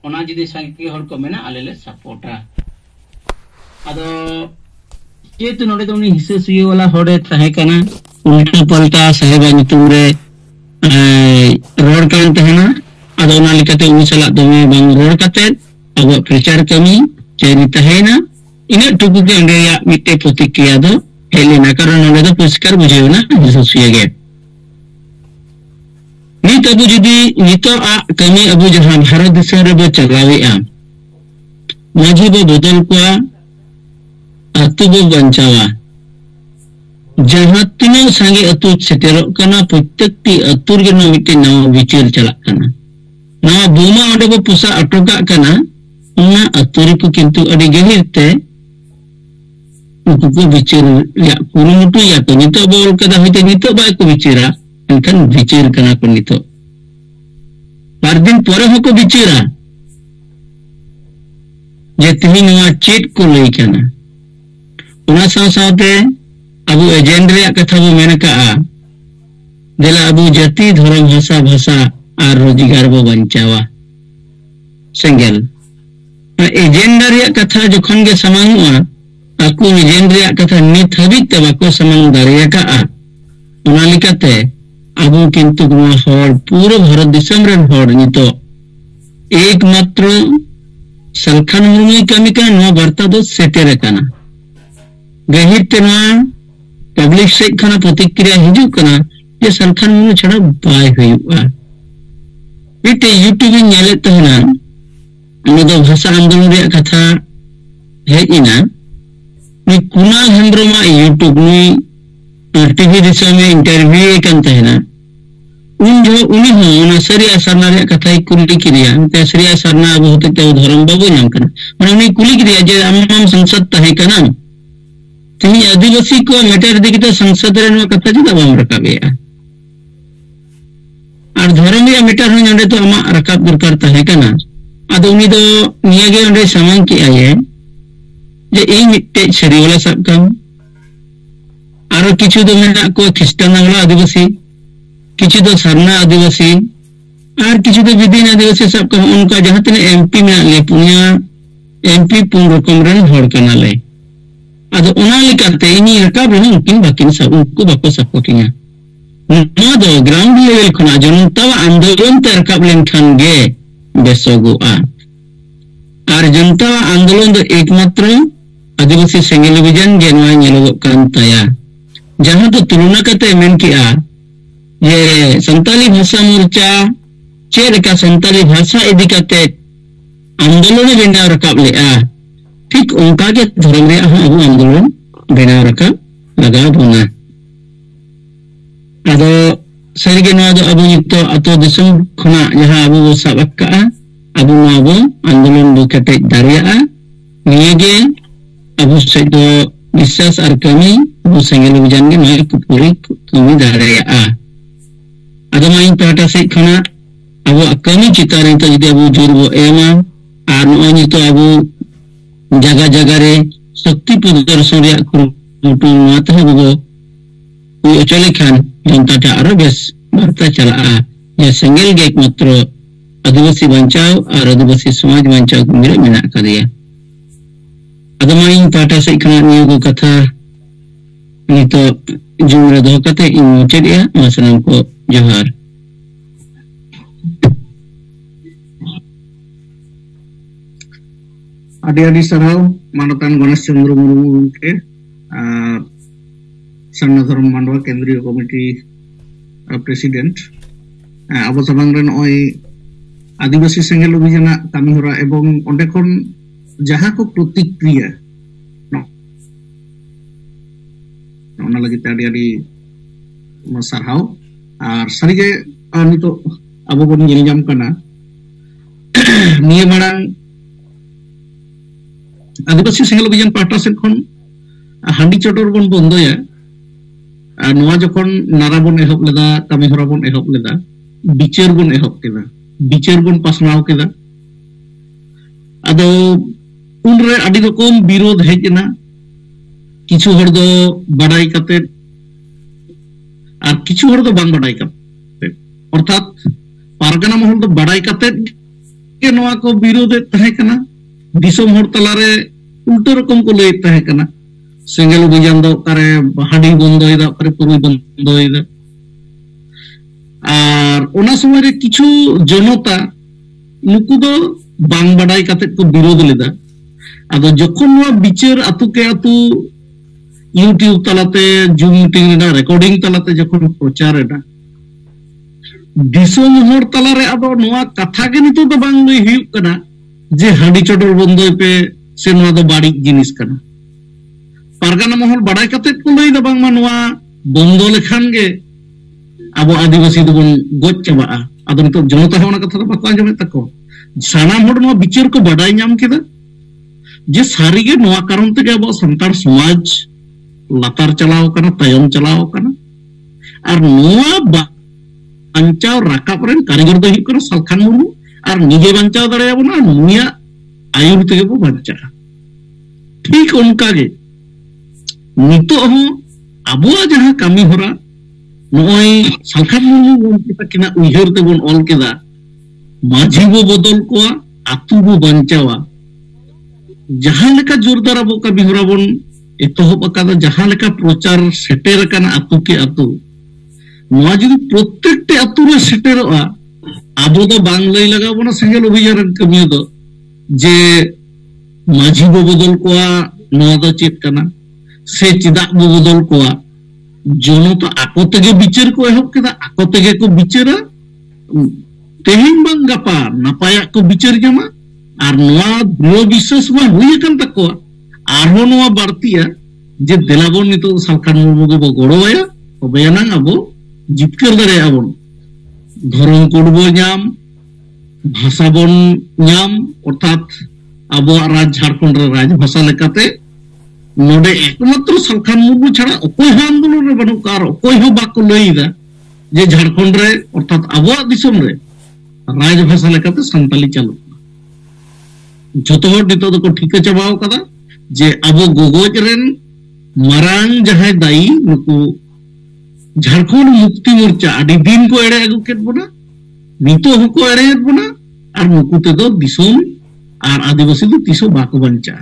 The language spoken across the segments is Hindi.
ओना जुदी संगे हर को मेना आले ले सपोर्टा अदो जेतु नोडे तो उनी हिस्से सुये वाला होड़े तहे कना उल्टा पलटा साहेबा नितुम रे रोड कान तहना अदो ओना लिकाते उनी सलाह दोमे बांग रोड काते अब प्रचार कमी चेरी तहेना इने टुकु के अंडे या मिट्टे प्रतिक्रिया दो हेलेना कारण नोडे तो पुरस्कार बुझेयो ना हिस्से सुये गे नित अबु जुदी नितो आ कमी अबु जहां भारत दिसम रे बो चलावेआ माझी बो बदल को अतु बो बंचावा जहां तीनों संगे अतु सेटेरो कना प्रत्येकटी अतुर गे नो मिट्टे नवा विचार चला कना नवा बुमा ओडे बो पुसा अटोका कना उना अतुरी को किंतु अडी गहिरते उनको को विचार या कुरुमुटु या तो नितो बोल कदा होते नितो बाय को विचारा एनखान विचार कना को नितो बार दिन परे हको विचारा जे तिमी नवा चेट को लई कना उना साथे अबु एजेंड रे कथा बो मेन का देला अबु जाति धर्म भाषा भाषा और रोजगार बो बंचावा सेंगेल एजेंडा रे कथा जखन गे समानुआ आकु एजेंड रे कथा नित हबित ते बाको समानु दारिया का उना लिकाते अबु किंतु नवा हर पूरा भारत दिसम रे हर नितो एकमात्र सलखान मुर्मु कमी का नवा वार्ता दो सेटेरे कना गहिर तेना पब्लिक से खाना प्रतिक्रिया हिजू कना ये सलखान मुर्मु छड़ा बाय हुआ इते यूट्यूब इन नेले तहना उन दो भाषा आंदोलन रे कथा है इना नि कुणाल हेम्ब्रमा यूट्यूब नि टीवी दिसम में इंटरव्यू कन तहना उन जो उनी हो उना सरिया सरना रे कथा कुली किरिया ते सरिया सरना अब होते ते धर्म बाबू नाम कना माने उनी कुली किरिया जे आम संसद तहे कना तिनी आदिवासी को मैटर दिखते संसद रे नो कथा जुदा बाम रकाबेया और धर्म या मैटर हो नडे तो अमा रकाब दरकार तहे कना आदो उनी दो निया गे ओंडे सामान की आये जे ए मिट्टे शरीवाला सब कम आरो किछु दो मेना को ख्रिस्टान वाला आदिवासी किछु दो सरना आदिवासी और किछु दो विदिन आदिवासी सब कम उनका जहां तने एमपी में ले पुनिया एमपी पुन रकम रन होड़ कना ले आदो ओना लिकाते इनी रकाब रन किन बाकिन सब उनको बाको सपोर्टिंगा नो दो ग्राउंड लेवल खना जनता आंदोलन ते रकाब लेन खान गे बेसोगुआ और जनता आंदोलन दो एकमात्र आदिवासी सेंगेल विजन गे नवा नेलोग कान ताया जहां तो तुलना करते मेन किया ये संताली भाषा मोर्चा चेर का संताली भाषा इदी करते आंदोलन बेंडा रकाब लेआ ठीक उनका के धर्म रे अबु आंदोलन बेना रकाब लगा बोना आदो सरिगे नवा दो अबु नितो अतो दिसम खना जहां अबु साबक्का अबु नवा आंदोलन बो कते दारिया नियगे अबु से दो विश्वास और कमी अबु सेंगेल विजन के नय पूरी कमी दारिया आदो माइन पाटा से खना अबु कमी चितारे तो जदि अबु जोर बो एमा और नय नितो अबु जगह जगह रे शक्ति प्रदर्शन रे कुरुमुटु मत हबो उ चले खान जनता टा आरो बेस वार्ता चला ये सेंगेल गे एकमात्र आदिवासी बंचाओ और आदिवासी समाज बंचाओ को मेरे मेना का दिया अदमाइन पाटा से खना नियो कथा नितो जुमरे दो कते इन मुचेदिया मसनम को जोहार आदि सरहाव मानतान गणेश चंद्र मुर्मू के सरना धर्म मांडवा केंद्रीय कमिटी प्रेसिडेंट अब सबांगरेन ओय आदिवासी सेंगेल अभियान कामी होरा एवं ओंडे खन जहां को प्रतिक्रिया ओना लगी आदि आदि सरहाव और सारिगे नितो अब बन जेल जाम कना निये मारां आदिवासी सेंगेल अभियान पाटा से खन हांडी चटर बन बंदोया नवा जखन नारा बन एहब लेदा कामी होरा बन एहब लेदा बिचार बन एहब केदा बिचार बन पासनाव केदा आदो उनरे आदि रकम विरोध हेजना किछु हर दो बड़ाई कते और किछु हर दो बांग बड़ाई कते अर्थात पारगना महल दो बड़ाई कते नवा को विरोधे तहे कना दिसोम हर तलारे उल्टा रकम को लय तहे कना सेंगल अभियान दो करे हाडी बंदोयदा करे पुरुई बंदोयदा और ओना समय रे किछु जनता नुकु दो बांग बाडाई काते को विरोध लेदा आदो जखन नवा बिचार आतु के आतु यूट्यूब तलाते जूम मीटिंग रेना रिकॉर्डिंग तलाते जखन प्रचार रेना दिसोम हर तलारे आदो नवा कथा के नितो दो बांग लय हुयुग कना जे हाडी चोडर बंदोय पे से नवा दो बाड़ी जिनिस कना पारगाना महल बाडाई काते को लय दा बांग मा नवा बंदो लेखान गे आबो आदिवासी दो बन गोज चाबाआ आदो नितो जनता होना कथा दो बाको आंजमे तको सानाम हर नवा बिचार को बाडाई नाम केदा जे सारीगे नवा कारण ते आबो संतार समाज लातार चलाओ कना तायम चलाओ कना और नवा बांचाव राकाब रेन कारीगर दो हिक कना सालखान मुर्मू और निजे बांचाव दाड़े आबोना नुया आयुर तेगे बो बांचा ठीक उनका गे नितो हो आबो जहां कामी होरा नय सालखान मुर्मू गमके ताकिना उइहर तेबोन ऑल केदा माझी बो बदल कोआ आतु बो बांचावा जहां लेका जोरदार आबो कामी होरा बोन एतोहब अकादा जहां लेका प्रचार सेटेर कना आतु के आतु नवा जुदी प्रत्येकटे आतु रे सेटेरआ आबो दो बांग लय लगाबोना सेंगल अभियान कामी दो जे माझी बो बदल कोआ नवा दो चेत कना से चिदा बो बदल कोआ जनता आको तेगे बिचार को एहब केदा आको तेगे को बिचारा तेहिं बांग गापा नापाया को बिचार जामा और नवा दृढ़ विश्वास मा हुई कन तको आरो नवा बारतिया जे देलाबोन नितो सालखान मुर्मू के बो गड़ोया तबेना आबो जितकर दाड़े आबोन धर्म कोड बो नाम भाषा बन नाम अर्थात आबो राज झारखंड रे राज भाषा लेकाते नोडे एकमात्र सालखान मुर्मू छाड़ा अकोय हो आंदोलन रे बनु कार अकोय हो बाको लईदा जे झारखंड रे अर्थात आबो दिसम रे राज भाषा लेकाते संताली चालू जतो हर नितो दो को ठीक चाबाव कदा जे आबो गोगोज रेन मारांग जहाय दाई नुकु झारखंड मुक्ति मोर्चा आदि दिन को एड़े आगु केत बोना नितो हको एड़े बोना और नुकु ते दो दिसोम और आदिवासी दो तिसो बाको बंचा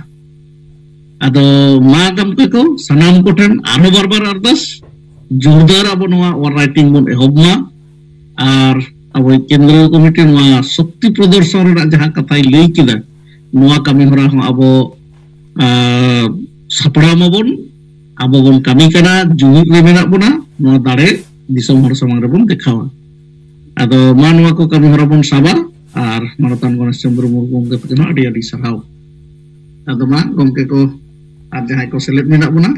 आदो मा गमके को सनाम कोठन आरो बार अरदास जोरदार आबो नवा और राइटिंग बोन एहबमा और आबो केंद्रीय कमिटी नवा शक्ति प्रदर्शन रे जहां कथाय लई किदा नवा कामी होरा हो आबो सापड़ा माबोन आबो बोन कामी कना जुमिद रे मेना बोना नवा दाड़े दिसोम हर समांग रे बोन देखावा आदो मा नवा को कामी होरा बोन साबा और मानतान गणेश चंद्र मुर्मू गमके तकना आडी आडी सराव आदो मा गमके को और जहां को सेलेक्ट मेना बोना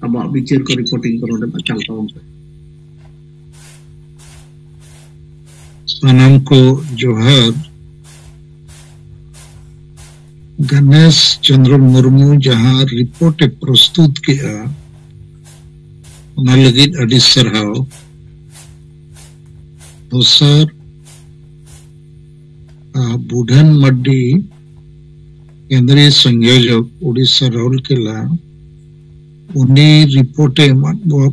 आबो बिचार को रिपोर्टिंग करो दे चल तावन सनम को जोहर गणेश चंद्र मुर्मू जहां रिपोर्ट प्रस्तुत किया उना लगित अडी सरहाव दोसर बुढ़न मड्डी केंद्रीय संयोजक उड़ीसा राउरकेला उन्नी रिपोर्टे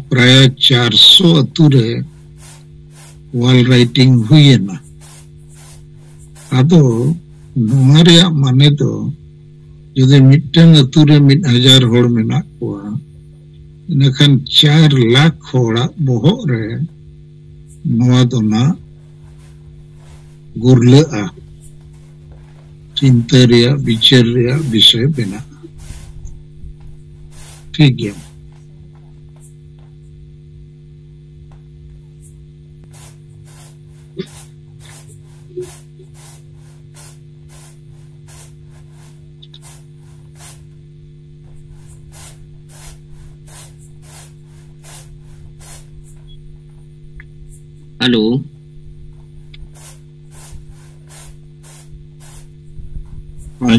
प्राय 400 अतुरे वाल राइटिंग हुई ना आदो नोहारे माने तो जुदे मिट्टन अतुरे 1000 होड़ मेना कोआ इनखान 4 लाख होड़ा बोहो रे नोआ दोना गुरले आ चिंता रिया विचार रिया विषय बेना ठीक है hello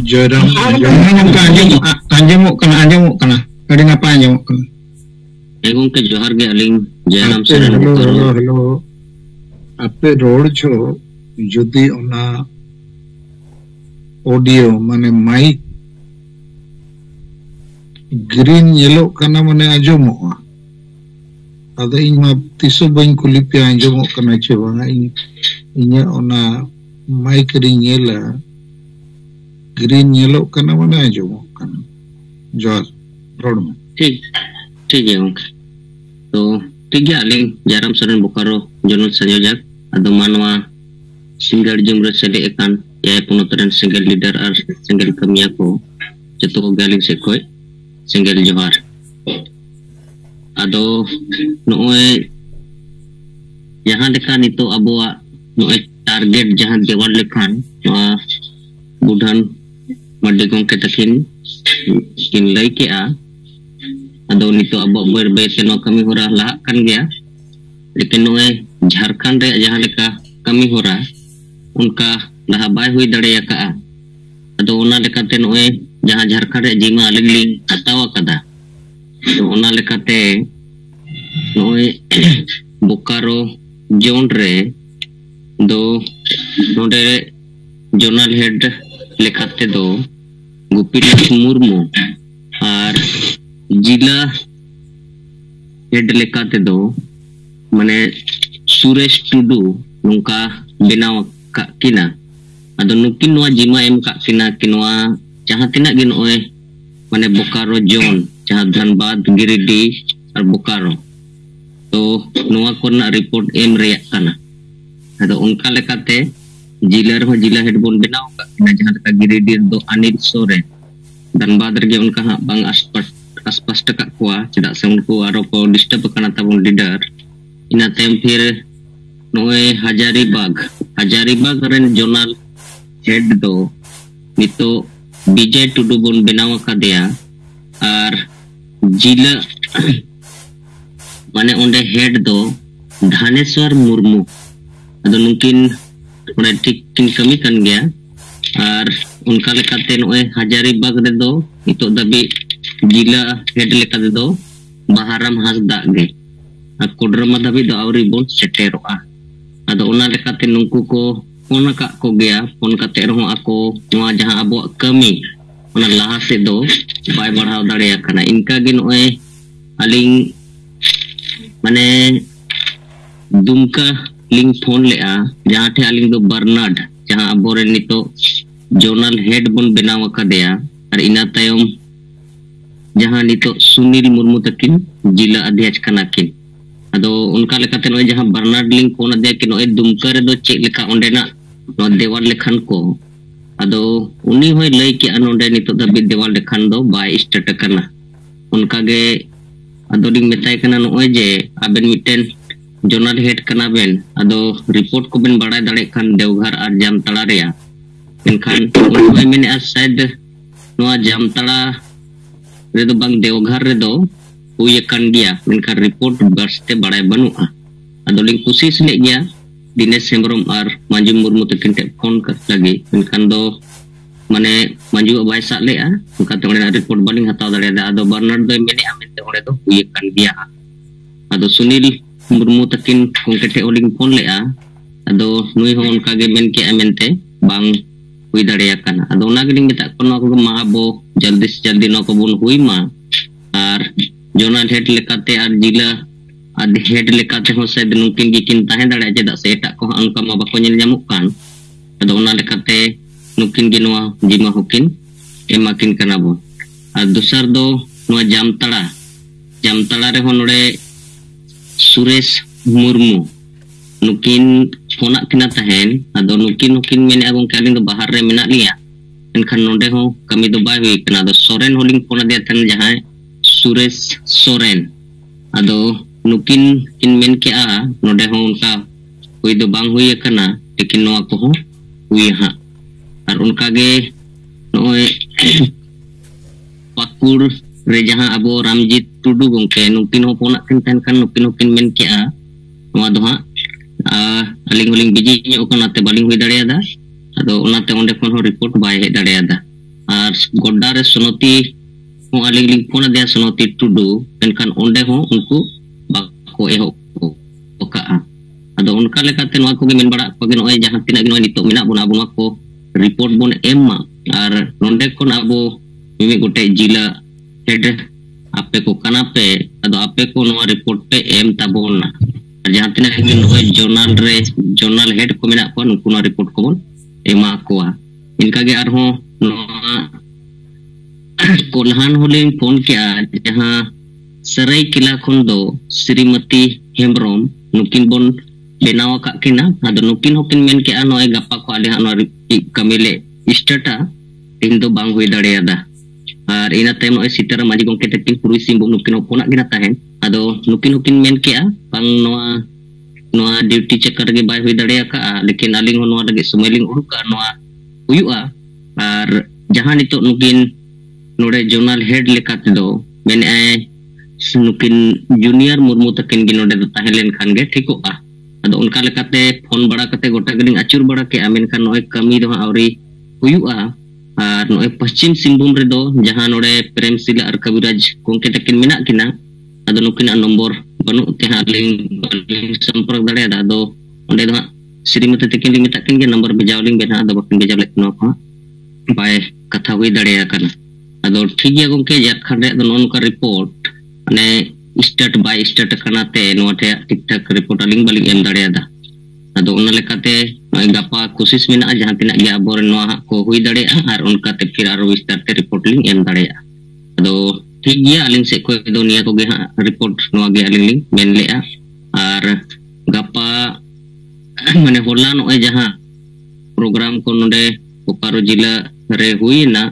Jairam anjamok kana adi ngapa anjamok kana गomke जोहार गे अलिंग जयराम सर हेलो आपे रोड छो जुदी ओना ऑडियो माने माइक ग्रीन येलो kana माने आजमोआ आदो इन मा तिसो बइन कुली पे आजमो kana चे बांगा इnya ओना माइक रि नेला green nyelok kana mana ajomok kana. Johar, rod me. ठीक ठीक है गंके तो ठीक है अलिंग जाराम सरन बोकारो जनरल संयोजक अदो मानवा सिंगल जुमरे सेले एकान या पुनोतरन सिंगल लीडर और सिंगल कमिया को जतो को गालिंग से कोई सिंगल जोहार अदो नोए यहाँ लेखा नितो अबोआ नोए टारगेट जहाँ देवाल लेखान बुढ़ान मड्डे गंके तकिन किन लई के आ अदो नितो अब बर बर से नो कमी हो रहा ला kan गया लेकिन नोए झारखंड रे जहाँ लेका कमी हो रहा उनका लहा बाय हुई दड़े का अदो ओना लेकाते नोए जहाँ झारखंड रे जीमा अलगलिंग हतावा कदा तो ओना लेकाते नोए बोकारो जोन रे दो नोडे जोनल हेड लेकाते दो गोपीनाथ मुर्मू और जिला हेड लेकाते दो माने सुरेश टुडू नुका बेनाव किना अदो नुकिन नोआ जिमा एम किना कि नोआ जहाँ तिना गे नोए माने बोकारो जोन जहाँ धनबाद गिरिडीह और बोकारो तो नोआ कोना रिपोर्ट एम रेया काना अदो उनका लेकाते जिला रहो जिला हेड बोन बेनाव किना जहाँ लेका गिरिडीह दो अनिल सोरेन धनबाद रे उनका हाँ बांग अस्पष्ट का कुआ चेदा से उनको आरो को डिस्टर्ब करना तबन लीडर इना टाइम फिर नोए हजारीबाग रेन जोनल हेड दो नितो विजय टुडू बोन बेनाव कादेया और जिला माने ओंडे हेड दो धानेश्वर मुर्मू अदो नुकिन ओंडे ठीक किन कमी कन गया और उनका लेकाते नोए हजारीबाग रे दो नितो दबी जिला हेड लेकाते दो बहाराम हासदा गे आ कोडरमा दबी दो आवरी बोन सेटेरोआ अदो ओना लेकाते नुंकु को फोन का को गया फोन काते रहो आको नोआ जहां अबो कमी ओना लाहा से दो बाय बढ़ाव दाड़ेया कना इनका गे नोए अलिंग माने दुमका लिंग फोन लेआ जहां थे अलिंग दो बर्नाड जहां अबोरे नितो जोनल हेड बोन बेनाव कादेया और इना तायम जहाँ नितो सुनील मुर्मू तकिन जिला अध्यक्ष कना किन अदो उनका लेकाते नोए जहाँ बर्नाड लिंग फोन अदे कि नोए दुमका रे दो चेक लेका ओंडेना नो देवाल लेखन को अदो उनी होय लई के अनोंडे नितो दबि देवाल लेखन दो बाय स्टेट कना उनका गे अदो लिंग मेताय कना नोए जे आबेन मिटेन जोनल हेड कना बेन अदो रिपोर्ट को बेन बड़ाय दाड़े खान देवघर और जामताड़ा रेया इनखान उनोय मेने शायद नोआ जामताड़ा रेदो बांग देवघर रेदो हुई कन गया मेनखान रिपोर्ट बरसते बड़ाय बनुआ अदो लिंग कोशिश ले गया दिनेश हेम्ब्रम और मंजू मुर्मू तकिन ते फोन कर लगे मेनखान दो माने मंजू बाय सा लेआ उनका ते ओने रिपोर्ट बालिंग हताव दाड़ेदा अदो बर्नाड दो मेने आमेते ओने दो हुई कन गया अदो सुनील मुर्मू तकिन कोंके ते ओलिंग फोन लेआ अदो नुई हो उनका गे मेन के आमेते बांग हुई दाड़ेया कना अदो ओना गे मेता को नो को मा अबो जल्दी से जल्दी नो को बुन हुई मा और जोनल हेड लेकाते और जिला आदि हेड लेकाते हो शायद नुकिन गी किन ताहे दाड़े चेदा से एटा को अंका मा बाको नेल जामुक कान अदो ओना लेकाते नुकिन गी नोआ जिमा होकिन एमाकिन कना बो और दूसर दो नोआ जामताड़ा रे हो नोडे सुरेश मुर्मू नुकिन फोना किना तहन अदो नुकिन मेने अगों कालिन दो बाहर रे मेना लिया इनखान नोडे हो कमी दो बाय हुई कना दो सोरेन होलिंग फोना दे तन जहां सुरेश सोरेन अदो नुकिन किन मेन के आ नोडे हो उनका हुई दो बांग हुई कना लेकिन नोआ को हो हुई हां और उनका गे नोए पाकुड़ रे जहां अबो रामजीत टुडू गंके नुकिन हो फोना किन तहन kan नुकिन मेन के आ नोआ दो हां अलिंग होलिंग बिजी ᱧᱚᱜ ᱠᱟᱱᱟ ᱛᱮ ᱵᱟᱞᱤᱝ ᱦᱩᱭ ᱫᱟᱲᱮᱭᱟᱫᱟ ᱟᱫᱚ ᱚᱱᱟᱛᱮ ᱚᱸᱰे ᱠᱷᱚᱱ ᱦᱚᱸ ᱨᱤᱯᱳर्ट ᱵᱟᱭ ᱦᱮᱡ ᱫᱟᱲᱮᱭᱟᱫᱟ ᱟᱨ ᱜᱚᱰᱟ ᱨᱮ ᱥᱚᱱᱚᱛᱤ ᱦᱚᱸ ᱟᱹᱞᱤᱧ ᱞᱤᱧ ᱯᱷᱳᱱ ᱟᱫᱮᱭᱟ ᱥᱚᱱᱚᱛᱤ ᱴᱩᱰᱩ ᱢᱮᱱᱠᱷᱟन ᱚᱸᱰे ᱦᱚᱸ ᱩᱱᱠᱩ ᱵᱟᱠᱚ ᱮᱦᱚᱵ ᱠᱟᱜᱼᱟ ᱟᱫᱚ ᱚᱱᱠᱟ ᱞᱮᱠᱟᱛᱮ ᱱᱚᱣᱟ ᱠᱚᱜᱮ ᱢᱮᱱ ᱵᱟᱲᱟ ᱠᱚᱜᱮ ᱱᱚᱜᱼᱚᱭ ᱡᱟᱦᱟᱸ ᱛᱤᱱᱟᱹᱜ ᱜᱮ ᱱᱚᱜᱼᱚᱭ ᱱᱤᱛᱚᱜ ᱢᱮᱱᱟᱜ ᱵᱚᱱᱟ ᱟᱵᱚ ᱱᱚᱣᱟ ᱠᱚ ᱨᱤᱯᱳर्ट ᱵᱚᱱ ᱮᱢᱟ ᱟᱨ ᱱᱚᱸᱰᱮ ᱠᱷᱚᱱ ᱟᱵᱚ ᱢᱤᱢᱤᱫ ᱜᱚᱴᱮᱡ ᱡᱤᱞᱟ ᱦᱮᱰ ᱟᱯᱮ ᱠᱚ ᱠᱟᱱᱟ ᱯᱮ ᱟᱫᱚ ᱟᱯᱮ ᱠᱚ ᱱᱚᱣᱟ ᱨᱤᱯᱳर्ट ᱯᱮ ᱮᱢ ᱛᱟᱵᱚᱱᱟ जहाँ तीन जोनल हेड को मेना को नुकु रिपोर्ट को एमा को इनका गे कोल्हान होलिंग फोन किया जहां सराई किला खन दो श्रीमती हेम्ब्रम नुकिन बोन बेनाव का किना आदो नुकिन होकिन मेन किया नोय गप्पा को आले हानो कमिले स्टार्टा इन दो बांग हुई दाड़ेयादा और इना टाइम नोय सीतारा माजी गोंके तेपिन पुरुई सिंबु नुकिन होपोना गिना ताहेन आदो नुकिन होकिन मेन किया बांग नोआ ड्यूटी चक्कर गे बाय हुई दाड़ेया का लेकिन आलिंग हो नोआ लगे सुमेलिंग उरुका नोआ हुयुआ और जहां नितो नुकिन नोडे जोनल हेड लेकाते दो मेन आए नुकिन जूनियर मुर्मू तकिन गे नोडे दो ताहेलेन खान गे ठिकोआ आदो उनका लेकाते फोन बड़ा कते गोटा गलिंग अचुर बड़ा के आमेन खान नोय कमी दो आवरी हुयुआ और नोय पश्चिम सिंहभूम रे दो जहां नोडे प्रेमशिला और कविराज गोंके तकिन मेना किना आदो नुकिन नंबर बनु ते हालिंग संपर्क दाड़े आदो ओंडे दो श्रीमती तकिन लिंग मेता किन गे नंबर बेजावलिंग बेना आदो बकिन बेजावले नो को बाय कथा हुई दाड़े आकना आदो ठीक गया गोंके झारखंड रे दो नोनका रिपोर्ट माने स्टार्ट बाय स्टार्ट कनाते नोटे ठीक ठाक रिपोर्ट अलिंग बालिंग एम दाड़ेयादा आदो उना लेकाते नोय गापा कोशिश मेना जहां तिना गे आबोर नोआ को हुई दाड़ेया और उनकाते फिर आरो विस्तार ते रिपोर्ट लिंग एम दाड़ेया आदो ठीक गया अलिंग से को दो निया को गे हां रिपोर्ट नोआ गे अलिंग लिंग मेन लेया और गापा माने होला नोय जहां प्रोग्राम को नोडे बोकारो जिला रे हुईना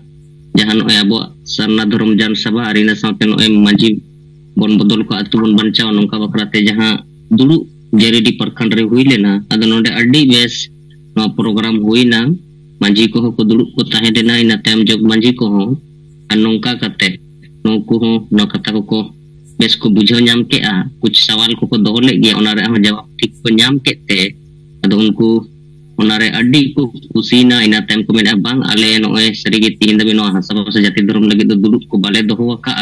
जहां नोय आबो सरना धर्म जन सभा आरिना साथे नोय मांझी बोन बदल को अतु बोन बंचाव नोंका बकराते जहां दुडु जेरेडी प्रखंड रे हुई लेना आदो नोडे अड्डी बेस नो प्रोग्राम हुईना मांझी को को दुडु को ताहे देना इना टाइम जग मांझी को हो नोंका कते नोकु हो नो कथा को बेस को बुझाव नाम के आ कुछ सवाल को दोहो ले गया ओना रे हम जवाब ठीक को नाम केते आदो उनको ओना रे अड्डी को कुसीना इना टाइम को मेना बांग आले नोय सरीगे तीन दबे नो हसा बस जाति धर्म लगे दो दुडु को बाले दोहो का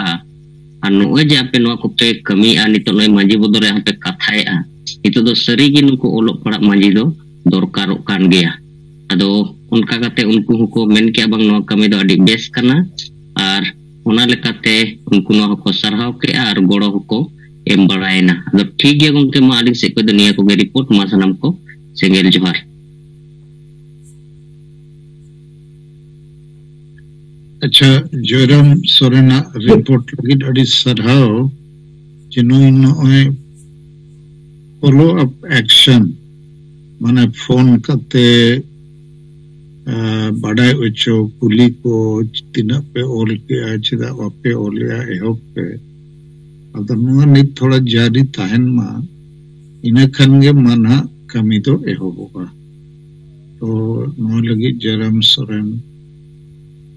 आ नोय जे आपे नो को पे कमी आ नितो नोय मांझी बदरे हम पे कथाए आ नितो दो सरीगे नुको ओलो पड़ा मांझी दो दरकारो कान गया आदो उनका कते उनको को मेन के बांग नो कमी दो अडी बेस कना और ओना लेकाते उनको नो को सरहाव के और गोड़ो को एम बड़ायना आदो ठीक गया गोंके मा आलिंग से को दुनिया को रिपोर्ट मा सनम को सेंगेल जोहार अच्छा जयराम सोरेना रिपोर्ट लगी अड़ी सरहाव जिनु नोय फॉलो अप एक्शन माने फोन कते बाडाय उचो कुली को तिना पे ओल के चेदा वापे ओलिया एहोप पे अदर नुआ नित थोड़ा जारी ताहन मा इना खनगे माना कमी तो एहोबोगा तो नुआ लगी जयराम सोरेन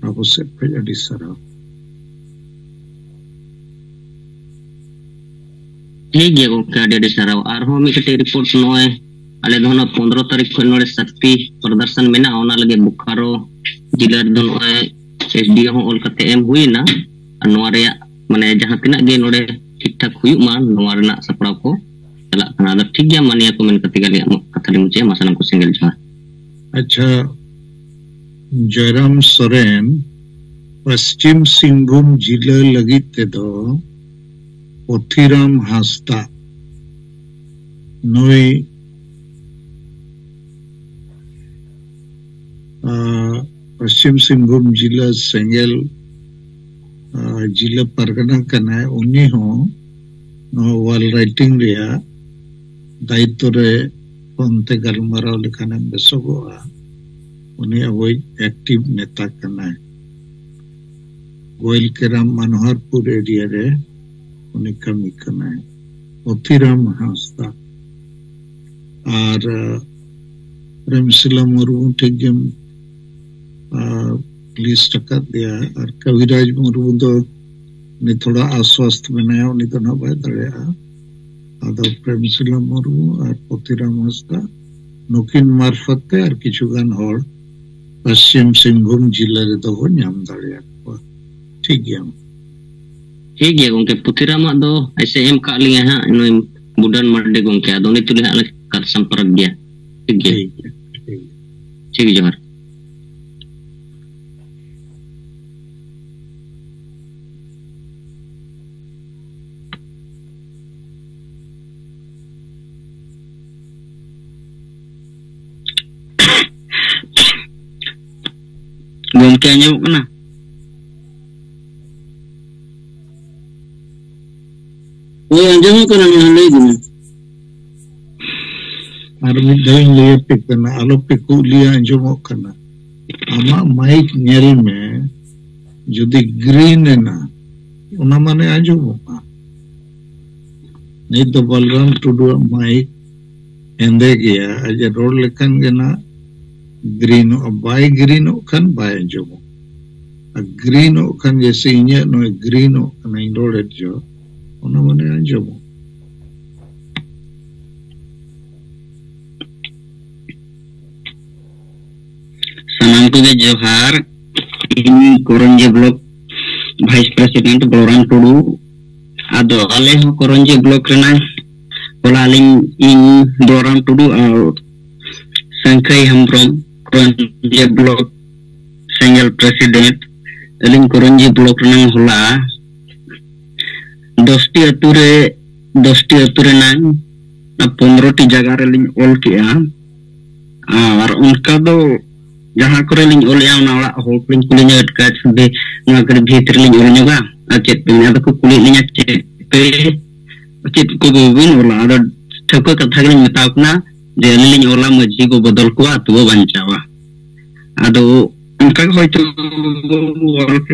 अब से पे अड़ी सरहाव ठीक गया गोंके अडी सरहाव और हो मिकटे रिपोर्ट नोय आले दोना 15 तारीख को नोडे शक्ति प्रदर्शन मेना ओना लगे बोकारो जिला दो नोय एसडी हो ओल कते एम हुईना नोआ रे माने जहां तिना गे नोडे ठीक ठाक हुई मा नोआ रेना सपड़ा को चला कना ठीक गया मानिया को मेन कते गले कथा ले मुचे मासना को सिंगल जोहार अच्छा जयराम सोरेन पश्चिम सिंहभूम जिला लगी ते दो पोथीराम हांसदा नोई पश्चिम सिंहभूम जिला सेंगेल जिला परगना कना उन्हीं हो वाल राइटिंग रिया दायित्व रे फोनते गलमाराव लेखाने बेसोगोआ उन्हीं अवै एक्टिव नेता कना गोयल केराम मनोहरपुर एरिया रे उन्हीं कमी कना पोथीराम हांसदा और प्रेमशिला मुर्मू ठीक गेम लिस्ट कर दिया और कविराज मुर्मू दो ने थोड़ा आश्वस्त बनाया उन्हीं तो ना बाय दड़ेया आदो प्रेमशिला मुर्मू और पोथीराम हांसदा नुकिन मार्फते और किछुगान होड़ पश्चिम सिंहभूम जिला रे दो हो नाम दड़ेया ठीक गया गोंके पोथीराम दो ऐसे एम का लिया हां नो बुडन मर्डे गोंके आदो ने तुले हां कर संपर्क गया ठीक गया ठीक जोहार gomke anjamok kana oi anjamok kana lay dina ar mid dain liya pe kana alo pe ku liya anjamok kana ama mic nyel me jodi green na ona mane anjamok nit do Balram Tudu mic ende gaya aja rod lekan gena green by green kan by anjamok green kan jese inya no green kana indolet jo ona mane anjamok sanam ko johar ini Koronje Blok Vice President Balram Tudu ado ale ho Koronje Blok rena polaling in Balram Tudu Sangkai Hambrom Koronje Blok Single President aling Koronje Blok rena hola dosti ature nang na 15 jaga reling ol kia ar unka do jaha kore ling ol ya na ola hol ling kulinya ka sebe nga kare bhitar ling ol nyoga acet penya da ko kuli linya cet ko gobin ola ada thako katha ling metaw na je ling ola maji ko bodol ko atu bancawa ado unka hoyto ol ke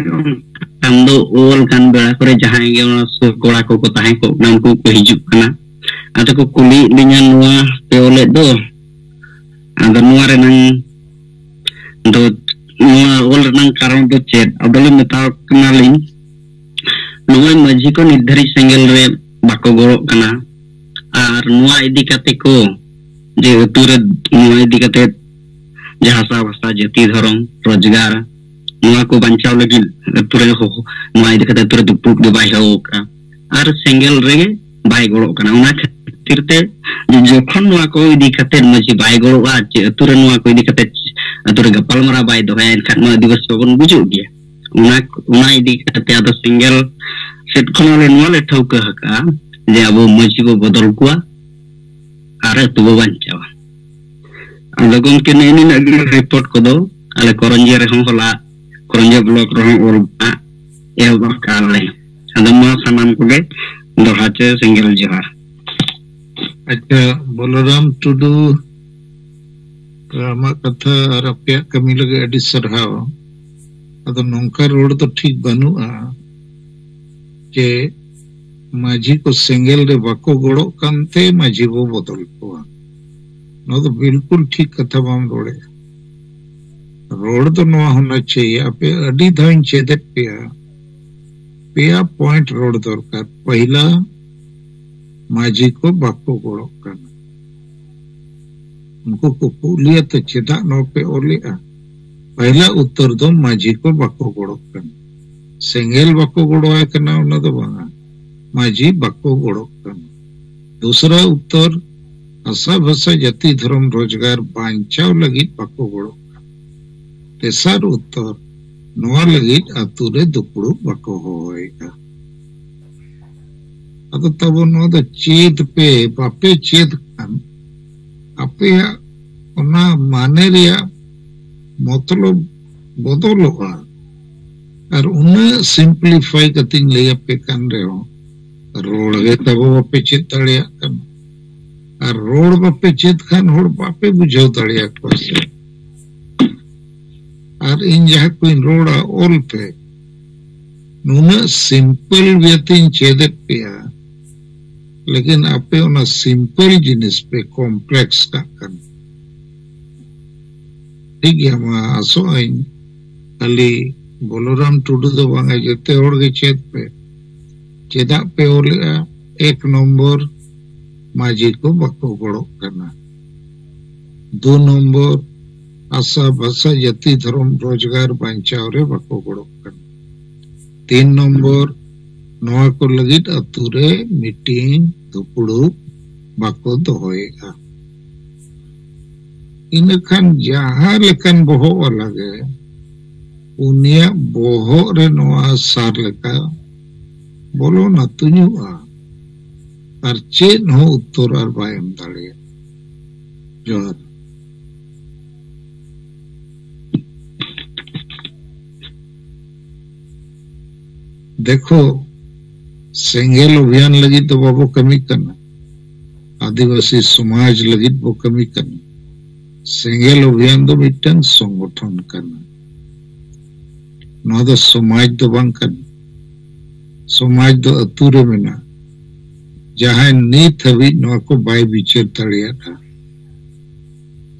ando ol kan bela kore jaha ge ona kora ko tahe ko nam ko hijuk kana ado ko kuli linya nuwa pe ole do ado nuwa renang do nuwa ol renang karon do chet adole metaw kanaling nuwa maji ko nidhari single re bako goro kana ar nuwa idi kate ko je uture nuwa idi kate jahasa bhasa jati dhorom rojgar nuwa ko banchaw lagi ture ho nuwa idi kate ture dupuk de bai hoka ar single re bai goro kana una tirte jokhon nuwa ko idi kate maji bai goro a je ture nuwa ko idi kate ature gapal mara bai do hen kan ma divas babon bujuk dia una idi kate ado single set kono le nuwa le thauka haka je abo maji ko bodol kuwa are tubo banchawa ado gomke ini lagi report kodo ale Koronje re hola Koronje Blok roh urba ya bakale ado ma sanam koge dohace single johar acha Balram Tudu ᱟᱢᱟᱜ ᱠᱟᱛᱷᱟ ᱟᱨ ᱟᱯᱮᱭᱟᱜ ᱠᱟᱹᱢᱤ ᱞᱟᱹᱜᱤᱫ ᱟᱹᱰᱤ ᱥᱟᱨᱦᱟᱣ ᱟᱫᱚ ᱱᱚᱝᱠᱟ ᱨᱚᱲ ᱫᱚ ᱴᱷᱤᱠ ᱵᱟᱹᱱᱩᱜᱼᱟ ᱡᱮ ᱢᱟᱹᱡᱷᱤ ᱠᱚ ᱥᱮᱸᱜᱮᱞ ᱨᱮ ᱵᱟᱠᱚ ᱜᱚᱲᱚᱜ ᱠᱟᱱᱛᱮ ᱢᱟᱹᱡᱷᱤ ᱵᱚ ᱵᱚᱫᱚᱞ ᱠᱚᱣᱟ ᱱᱚᱣᱟ ᱫᱚ ᱵᱤᱞᱠᱩᱞ ᱴᱷᱤक ᱠᱟᱛᱷᱟ ᱵᱟᱢ ᱨᱚᱲᱮᱜᱼᱟ ᱨᱚᱲ ᱫᱚ ᱱᱚᱣᱟ ᱦᱚᱱᱟ ᱪᱟᱹᱭ ᱟᱯᱮ ᱟᱹᱰᱤ ᱫᱷᱟᱣᱤᱧ ᱪᱮᱫᱮᱫ ᱯᱮᱭᱟ ᱯᱮᱭᱟ ᱯᱚᱭᱮंᱴ ᱨᱚᱲ ᱫᱚᱨᱠᱟর ᱯᱟᱦᱤᱞᱟ ᱢᱟᱹᱡᱷᱤ ᱠᱚ ᱵᱟᱠᱚ ᱜᱚᱲᱚᱜ ᱠᱟᱱᱟ उनको को कुलिया तो चेदा नो पे ओलेआ पहला उत्तर दो माजी को बाको गोड़ो कन सेंगेल बाको गोड़ो है कना उना दो बांगा माजी बाको गोड़ो कन दूसरा उत्तर आशा भाषा जाति धर्म रोजगार बांचाव लगी बाको गोड़ो कन तेसार उत्तर नोआ लगी आतुरे दुपड़ो बाको होएगा अतो तब नो दो चेद पे बापे चेद कन आपे ओना माने रिया मतलब बदलोगा और उन्हें सिंपलीफाई कतिंग ले आपे कान रहे हो रोड गे तब बापे चेत तड़िया कन और रोड बापे चेत खान होड़ बापे बुझाव तड़िया पासे और इन जहाँ कोई रोड़ा ओल पे नूना सिंपल व्यतिन चेदक पिया लेकिन आपे उना सिंपल जिनिस पे कॉम्प्लेक्स का कन ठीक है मा आसो आइन खाली Balram Tudu दो बांगे जते और के चेत पे चेदा पे ओलेगा एक नंबर माजी को बाको गोड़ो करना 2 नंबर आशा भाषा जाति धर्म रोजगार बांचाव रे बाको गोड़ो करना 3 नंबर नोआ को लगित अतुरे मीटिंग दुपुड़ू बाको दोहोएगा इनखान जहाँ लेकिन बोहो अलगे उनिया बोहो रे नोआ सार लेका बोलो ना तुन्युआ और चेन हो उत्तर और बायम दाड़िया जोहर देखो सेंगेल अभियान लगी तो बाबो कमी करना आदिवासी समाज लगी वो कमी करना सेंगेल अभियान दो मिटन संगठन करना ना दो समाज दो बांग करना समाज दो अतुरे में ना जहां नीत हवी नवा को बाय बिचर तड़िया था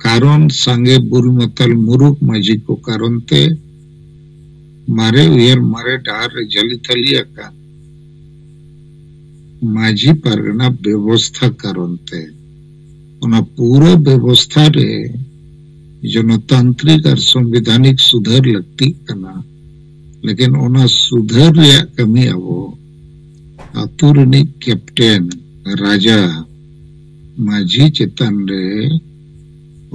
कारण संगे बुल मतल मुरुक माजी को कारण ते मारे उयर मारे डार जली थलिया का माजी परगना व्यवस्था कारण ते उना पूरा व्यवस्था रे जनतांत्रिक और संवैधानिक सुधार लगती करना लेकिन उना सुधार रे कमी आवो आतुरनी कैप्टन राजा माजी चेतन रे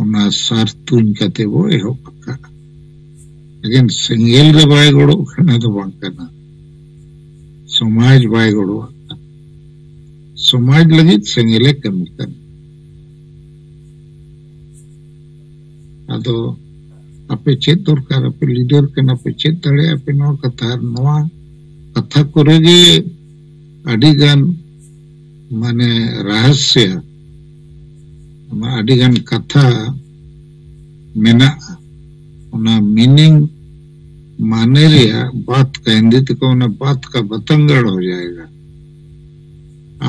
उना सार्थुन कते वो एहो पक्का लेकिन सेंगेल रे बाय गोड़ो करना तो बांग करना समाज बाय गोड़ो समाज लगी सेंगेले कमी करना अदो आपे चेत दरकार आपे लीडर कना पे चेत दड़े आपे नो कथा करेगे अडिगान माने रहस्य अडिगान कथा मेना उना मीनिंग माने रिया बात कहंदी तो उना बात का बतंगड़ हो जाएगा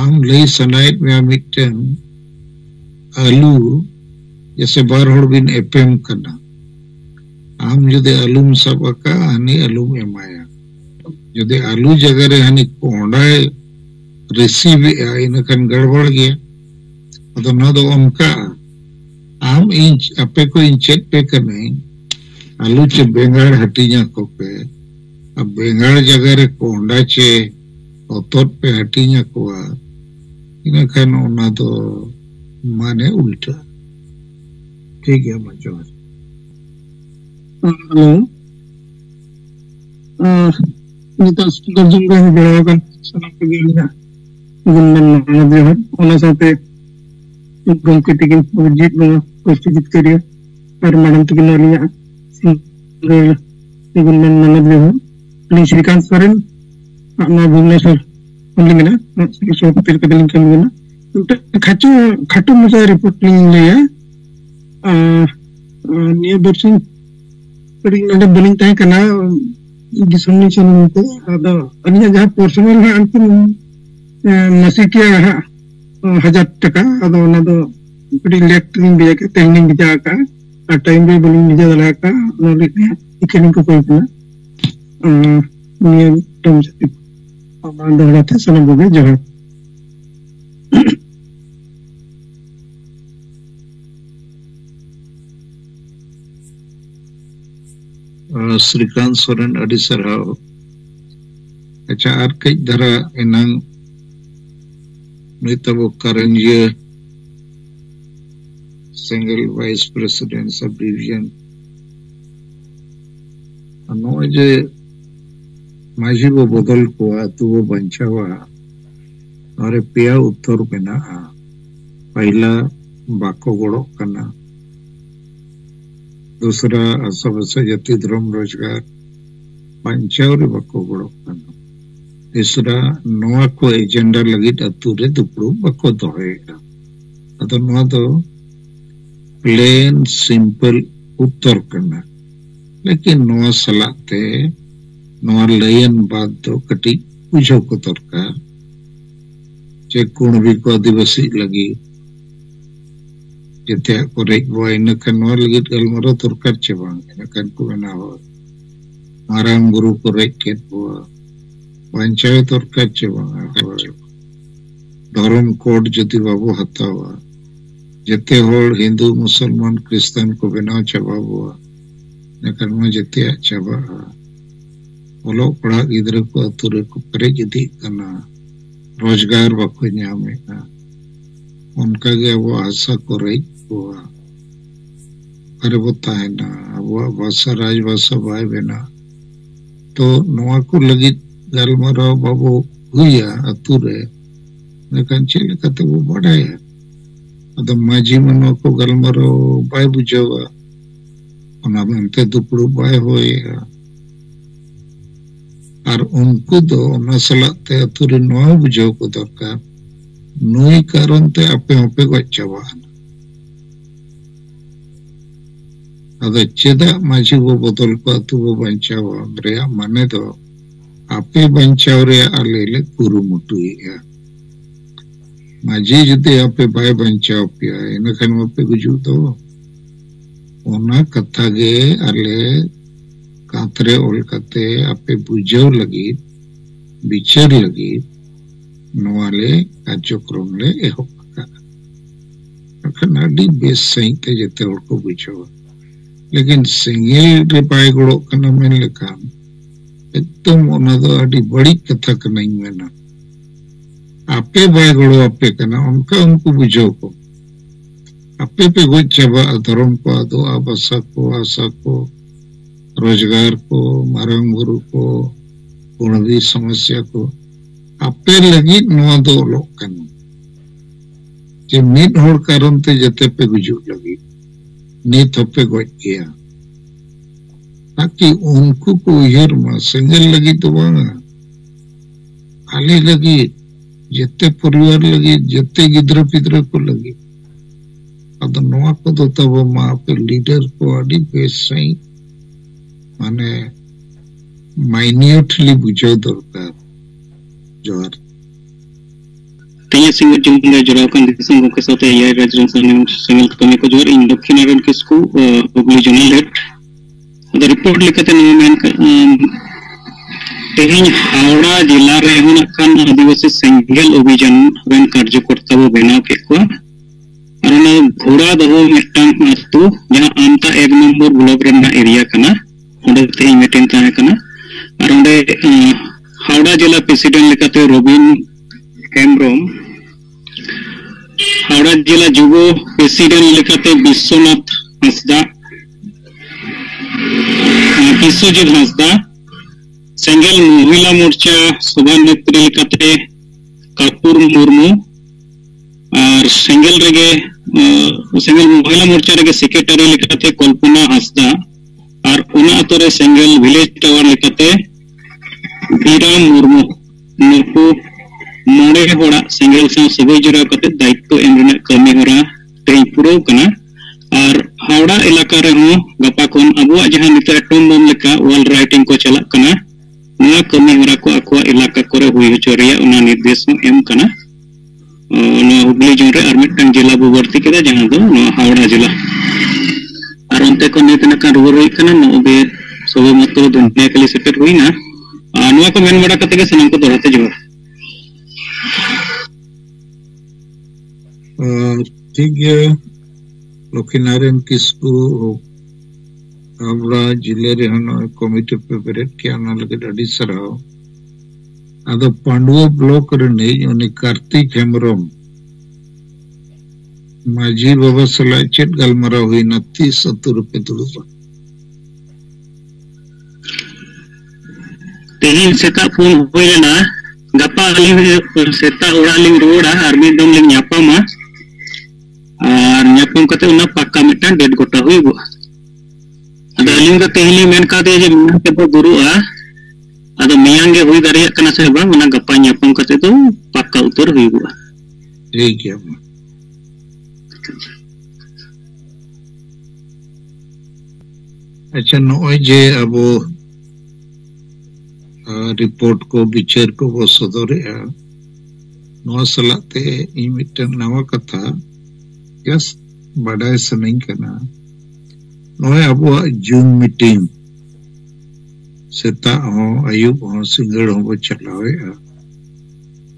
आम लई सनाइट में मिटन आलू जैसे बार होड़ बिन एपेम करना आम जुदे आलूम सब का हनी आलूम एमाया जुदे आलू जगह रे हनी कोंडाए रिसीव इनकन गड़बड़ गया तो ना दो उनका आम इंच अपे को इंचेट पे करने आलू चे बेंगाड़ हटीजा को पे अब बेंगाड़ जगह रे कोंडा चे ओतोट पे हटीजा को इनकन ना दो माने उल्टा ठीक है मजो हेलो निता दर्जन का बेड़ागन सनक के गेलिया गुनमन नदे हर ओना साथे गमके तिकिन जीत में कोशिश करियो और मैडम तिकिन लिया गुनमन नदे हर श्रीकांत सोरेन अपना भुवनेश्वर उनलिंगना सो पतिल के लिंक केना खाटू मुझे रिपोर्ट लिया निया बर्सिंग कड़ी नडे बलिंग तय कना दिसुनी चलन ते आदा अनिया जहां पर्सनल है अंतिम नसिकिया 1000 टका आदा ओना दो कड़ी लेक्टिंग बिया के टाइमिंग बिजा का आ टाइम बे बलिंग बिजा दला का नोले इकेनिंग को कोई ना निया टम से आमान दला थे सनम बगे जहां श्रीकांत सोरेन अडी सरहाव अच्छा आर कई धरा इनांग नितबो करंजिया सिंगल वाइस प्रेसिडेंट सब डिवीजन अनोजे माजी वो बदल को तो वो बंचावा और पिया उत्तर में पहला बाको गोड़ो करना दूसरा आसाबासा जाति धर्म रोजगार पंचावरी बको गोड़ो करना तीसरा नवा को एजेंडा लगी अतुरे दुपड़ू बको दोहेगा अतो नवा तो प्लेन सिंपल उत्तर करना लेकिन नवा सलाते नवा लयन बाद दो कटी पूछो को दरकार जे कुणबी को आदिवासी लगी जते को रेक बॉय इन कनवा लगी गलमरो दरकार चे बांग इन कन को बना हो मारांग गुरु को रेक के बो पंचायत दरकार चे बांग धर्म कोड जति बाबू हतावा जते होड़ हिंदू मुसलमान क्रिश्चियन को बनाव चबाबो ने कनवा जते चबा ओलो पढ़ा गिदरे को अतुरे को करे जदी कना रोजगार बाको ᱧᱟᱢᱮᱜᱼᱟ उनका के वो आशा को रही हुआ अरे वो ताहना वो भाषा राजभाषा बाय बेना तो नवा को लगी गलमरो बाबू हुआ अतुरे लेकिन चले कते वो बढ़ाया अद माजी मनो को गलमरो बाय बुझावा ओना मनते दुपड़ू बाय होएगा और उनको दो ओना सलाते अतुरे नवा बुझाव को दरकार नुई कारण ते आपे होपे गज चाबान अदो चेदा माझी वो बदल को अतु वो बंचावा ब्रेया माने दो आपे बंचाव रे आलेले कुरुमुटुइया माझी जुदे आपे बाय बंचाव पिया इनखान आपे गुजु दो ओना कथा गे आले कातरे ओल कते आपे बुझाव लगी विचार लगी नवाले कार्यक्रम ले एहोब अखन आडी बेस सहित जते ओल को बुझाव लेकिन सेंगेल रे पाए गड़ो कना मेन लेखान एकदम ओना दो आडी बड़ी कथा कनाई मेना आपे बाय गड़ो आपे कना उनका उनको बुझाव को आपे पे गोच चाबा धर्म को आदो आबसा को आशा को रोजगार को मारंग बुरु को गुणवी समस्या को आपे लगी नवा दो लोग कना जे मिट होड़ कारण ते जते पे गुजु लगी नीत होपे गोच गया ताकि उनको को उयर मा सेंगल लगी तो बांगा आले लगी जते परिवार लगी जते गिद्र पिद्र को लगी अदो नवा को दो तब मा पे लीडर को आडी बेस सही माने माइन्यूटली बुझाव दरकार जोर तैया सिंह जुमले जोरावकन दिसंग को साथे याय राजरन संगल कमी को जोर इन दक्षिणारन किसको हुबली जोनलेट द रिपोर्ट लेकते नो मेन तेहिं हावड़ा जिला रे होना कान आदिवासी संगल अभियान रेन कार्यकर्ता बो बनाव के को अरना घोड़ा दहो मिटन अतु जहां आमता 1 नंबर ब्लॉक रेना एरिया कना ओंडे तेहिं मीटिंग ताहे कना और ओंडे हावड़ा जिला प्रेसिडेंट लेकते रबिन हेम्ब्रम हावड़ा जिला युव प्रेसिडेंट लेकते विश्वनाथ हंसदा विश्वजीत हंसदा सेंगल महिला मोर्चा सभानेत्री लेकते कापुर मुर्मू और सेंगल महिला मोर्चा रेगे सेक्रेटरी लेकते कल्पना हंसदा और उना अतरे सेंगल विलेज टावर लेकते बीराम मुर्मू नुकु मोड़े होड़ा सेंगल सां सबै जुरा कते दायित्व एम रेना कमी होरा तेई पुरव कना और हावड़ा इलाका रे हो गपा कोन अबुआ जहां निते एटम बम लेका वॉल राइटिंग को चला कना नया कमी होरा को अकवा इलाका करे हुई होचरिया उना निर्देश एम कना नो हुबली जोन रे और मिटन जिला बो वर्ती केदा जहां दो नो हावड़ा जिला और उनते को नितना का रुवर होई कना नो बे सबे मतो दुनिया कली सेटेट होइना नवा को मेन बड़ा कते के सनम को दोराते जोर ठीक है लखीनारायण किसको हावड़ा जिले रे हन कमिटी पे बेरेट के आना लगे अडी सराव आदो पांडुआ ब्लॉक रे ने उनी कार्तिक हेम्ब्रम माझी बाबा सला चेट गलमरा हुई न 30 रुपए दुरुबा तेहिं सेता फोन होइना गपा अलिंग सेता ओड़ालिंग रोड़ा और मिदम लिंग न्यापामा और न्यापम कते उना पक्का मिटन डेट गोटा हुई गो अद अलिंग का तेहिली मेन का दे जे मियां के गुरुआ अद मियां गे हुई दारिया कना से बा उना गपा न्यापम कते तो पक्का उतर हुई गो ठीक है अच्छा नोय जे अब रिपोर्ट को विचार को वो सदरे नवा सलाते इ मिटन नवा कथा यस बड़ाई सनई कना नोय अब जूम मीटिंग सेता हो अयुब हो सिंगड़ हो चलावे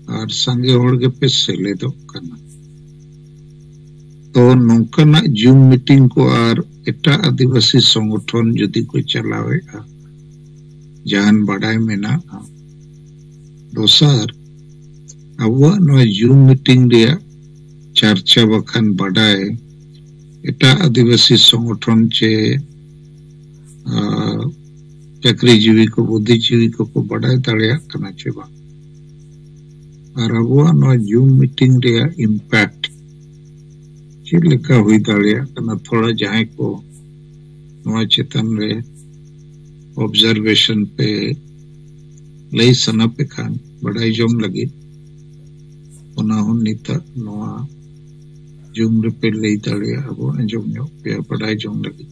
और संगे होड़ के पे सेले दो कना तो नौकना जूम मीटिंग को और एटा आदिवासी संगठन यदि को चलावे जान बड़ाई मेना दोसर अब नो जूम मीटिंग रे चर्चा बखान बड़ाई एटा आदिवासी संगठन चे चाकरी जीवी को बुद्धिजीवी को बड़ाई दाड़िया कना चे बा और अब नो जूम मीटिंग रे इम्पैक्ट चेक लेका हुई दाड़िया कना थोड़ा जहां को नवा चेतन रे ऑब्जर्वेशन पे lay sanap ekan badai jong lagi onahon nita noa jum repe lay tali abo anjom nyok pia badai jong lagi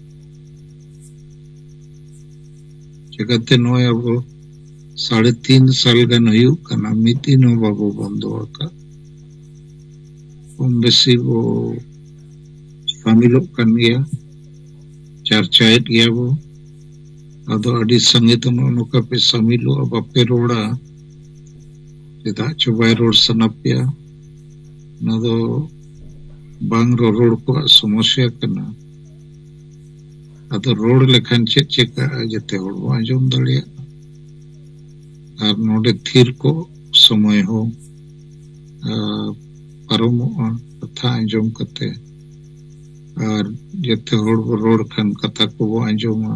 jagate noa abo 3.5 साल gan huyuk kana miti no babo bondo aka besi bo familok kan gaya चर्चाएत गया वो अदो अड़ी संगीत उन्होंने का पे समीलो अब अपे रोड़ा जिता चुबाई रोड सनापिया न दो बांग रोड को समस्या करना अदो रोड लेखन चेक जते होड़वा जोम दलिया और नोडे थीर को समय हो परमो तथा जोम करते और जते होड़ रोड खन कथा को वो अंजोमा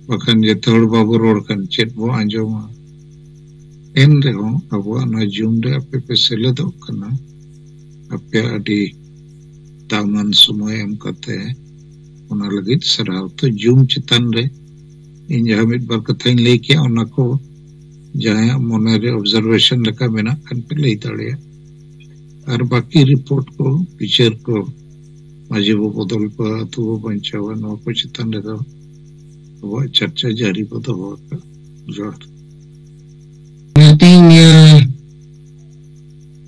बखन जते होड़ बाबू रोड खन चेत वो अंजोमा एन रे हो अब ना जूम रे अपे पे सेले दो कना अपे अडी दामन समय एम कते ओना लगित सराव तो जूम चितन रे इन जहां मिट बार कथा इन लेके ओना को जहां मोने रे ऑब्जर्वेशन लेका मेना खन पे ले तड़े और बाकी रिपोर्ट को पिक्चर को माजी वो बदल पर तो वो बंचावा नौ को चितन रहता वो चर्चा जारी पता हुआ का जोड़ Nothing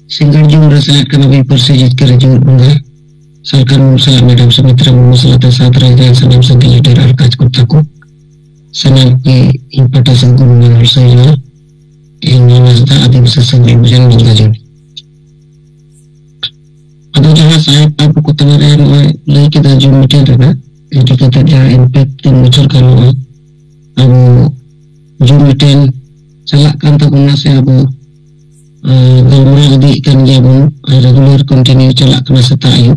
single jum select करना भी परसेजित करे जो होगा सरकार मुसला मैडम सुमित्रा मुसला तो साथ रह जाए सनम संग लीडर और काज करता को सनम की इम्पोर्टेंस को मिलने से जो इन नज़र आदिवासी संगठन मुझे मिलता जो अदो जहाँ साहेब आप को तमारे में लेके दा जो मीटिंग रहना itu kata dia impact yang muncul abu जो मीटिंग चला kan tak guna saya abu gambar adi kan dia pun regular continue चला kena serta ayu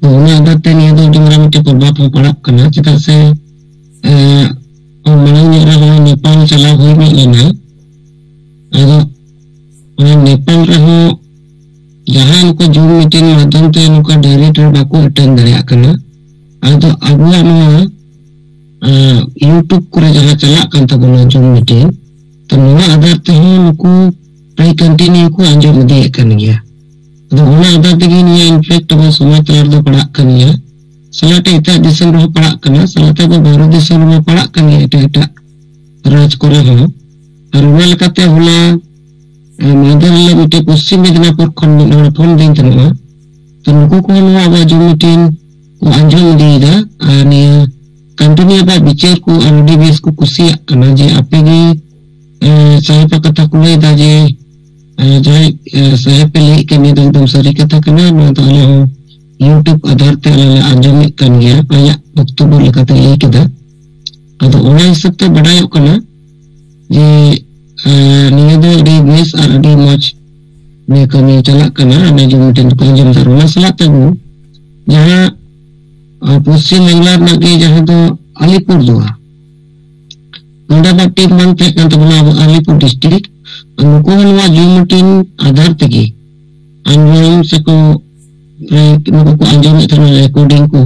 guna ada tanya tu jumlah meeting perbab perbab kena kita se orang orang Nepal चला हुई में लेना ada orang Nepal रहो जहाँ उनको जूम मीटिंग माध्यम से उनका डायरेक्टर बाको अटेंड दरिया करना आदो अगुआ नवा यूट्यूब करे जहाँ चला kan tabuna जूम मीटिंग तो नवा आधार ते उनको प्राय कंटिन्यू को अंजम दिए kan गया तो उना आधार ते गini इनफेक्ट अब समाचार दो पढ़ा kan गया सलाते इतना दिसन रहो पढ़ा करना सलाते वो बारह दिसन रहो पढ़ा kan गया इटा राज करे हो और उना लकाते होला मादरले मिटे पश्चिम मेदिनीपुर खंड में फोन दिन तनवा तो नुको को नवा अब जूम मीटिंग को अंजम दिएगा आणि कंटिन्यू अब बिचार को आरडीबीएस को कुसिया करना जे अपेगी साहेब कथा को ले दा जे जाय साहेब पे ले के में एकदम सारी कथा करना ना तो ले हो यूट्यूब आधार ते ले अंजम kan गया आया वक्तव्य लेकाते ले के दा अदो ओना हिसाब ते बडायो करना जे निया दो di bes ar di moj me kami chalak kana ane जो मीटिंग को अंजम दर मसला ते वो जहां पश्चिम बंगाल नगे जहां तो अलीपुरदुआर नोडा बाटी मन थे kan tabuna अलीपुर डिस्ट्रिक्ट उनको नवा जो मीटिंग आधार तगी अंजम से को नुको अंजम इतना रिकॉर्डिंग को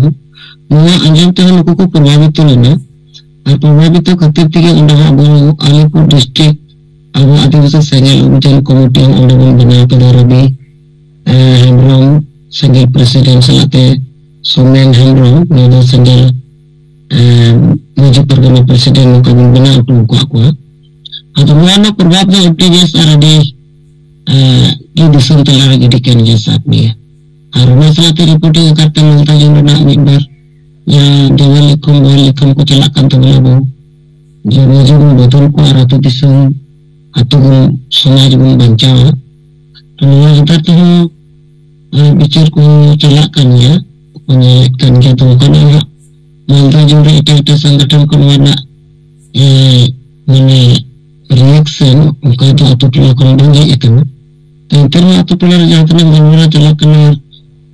नवा अंजम ते नुको को प्रभावित लेना और प्रभावित खातिर तगी उंडा अब अलीपुर डिस्ट्रिक्ट अब आदिवासी संघल अभियान कमेटी ऑर्डर बना के रवि हेमब्रम संघल प्रेसिडेंट सलाते सोमेन हेमब्रम नोडा संघल मुझे परगना प्रेसिडेंट को बना को अब वाला प्रभाव जो टीएस आरडी ये दिसन तला गिडी के निजे साथ में और मसलाते रिपोर्टिंग करते मिलता जो ना एक बार या देवल लेखम को चला kan tabula bo जो मुझे बदल को आरातो दिसन atau समाज में बंचा तो नवा हतर तो बिचार को चलाkan ya kan gitu karena malta juga itu संगठन को वाला मने रिएक्शन उनका तो टोटल को बंगे एकन तो इंटरनेट तो पलर जहां तक बनवरा चलाkan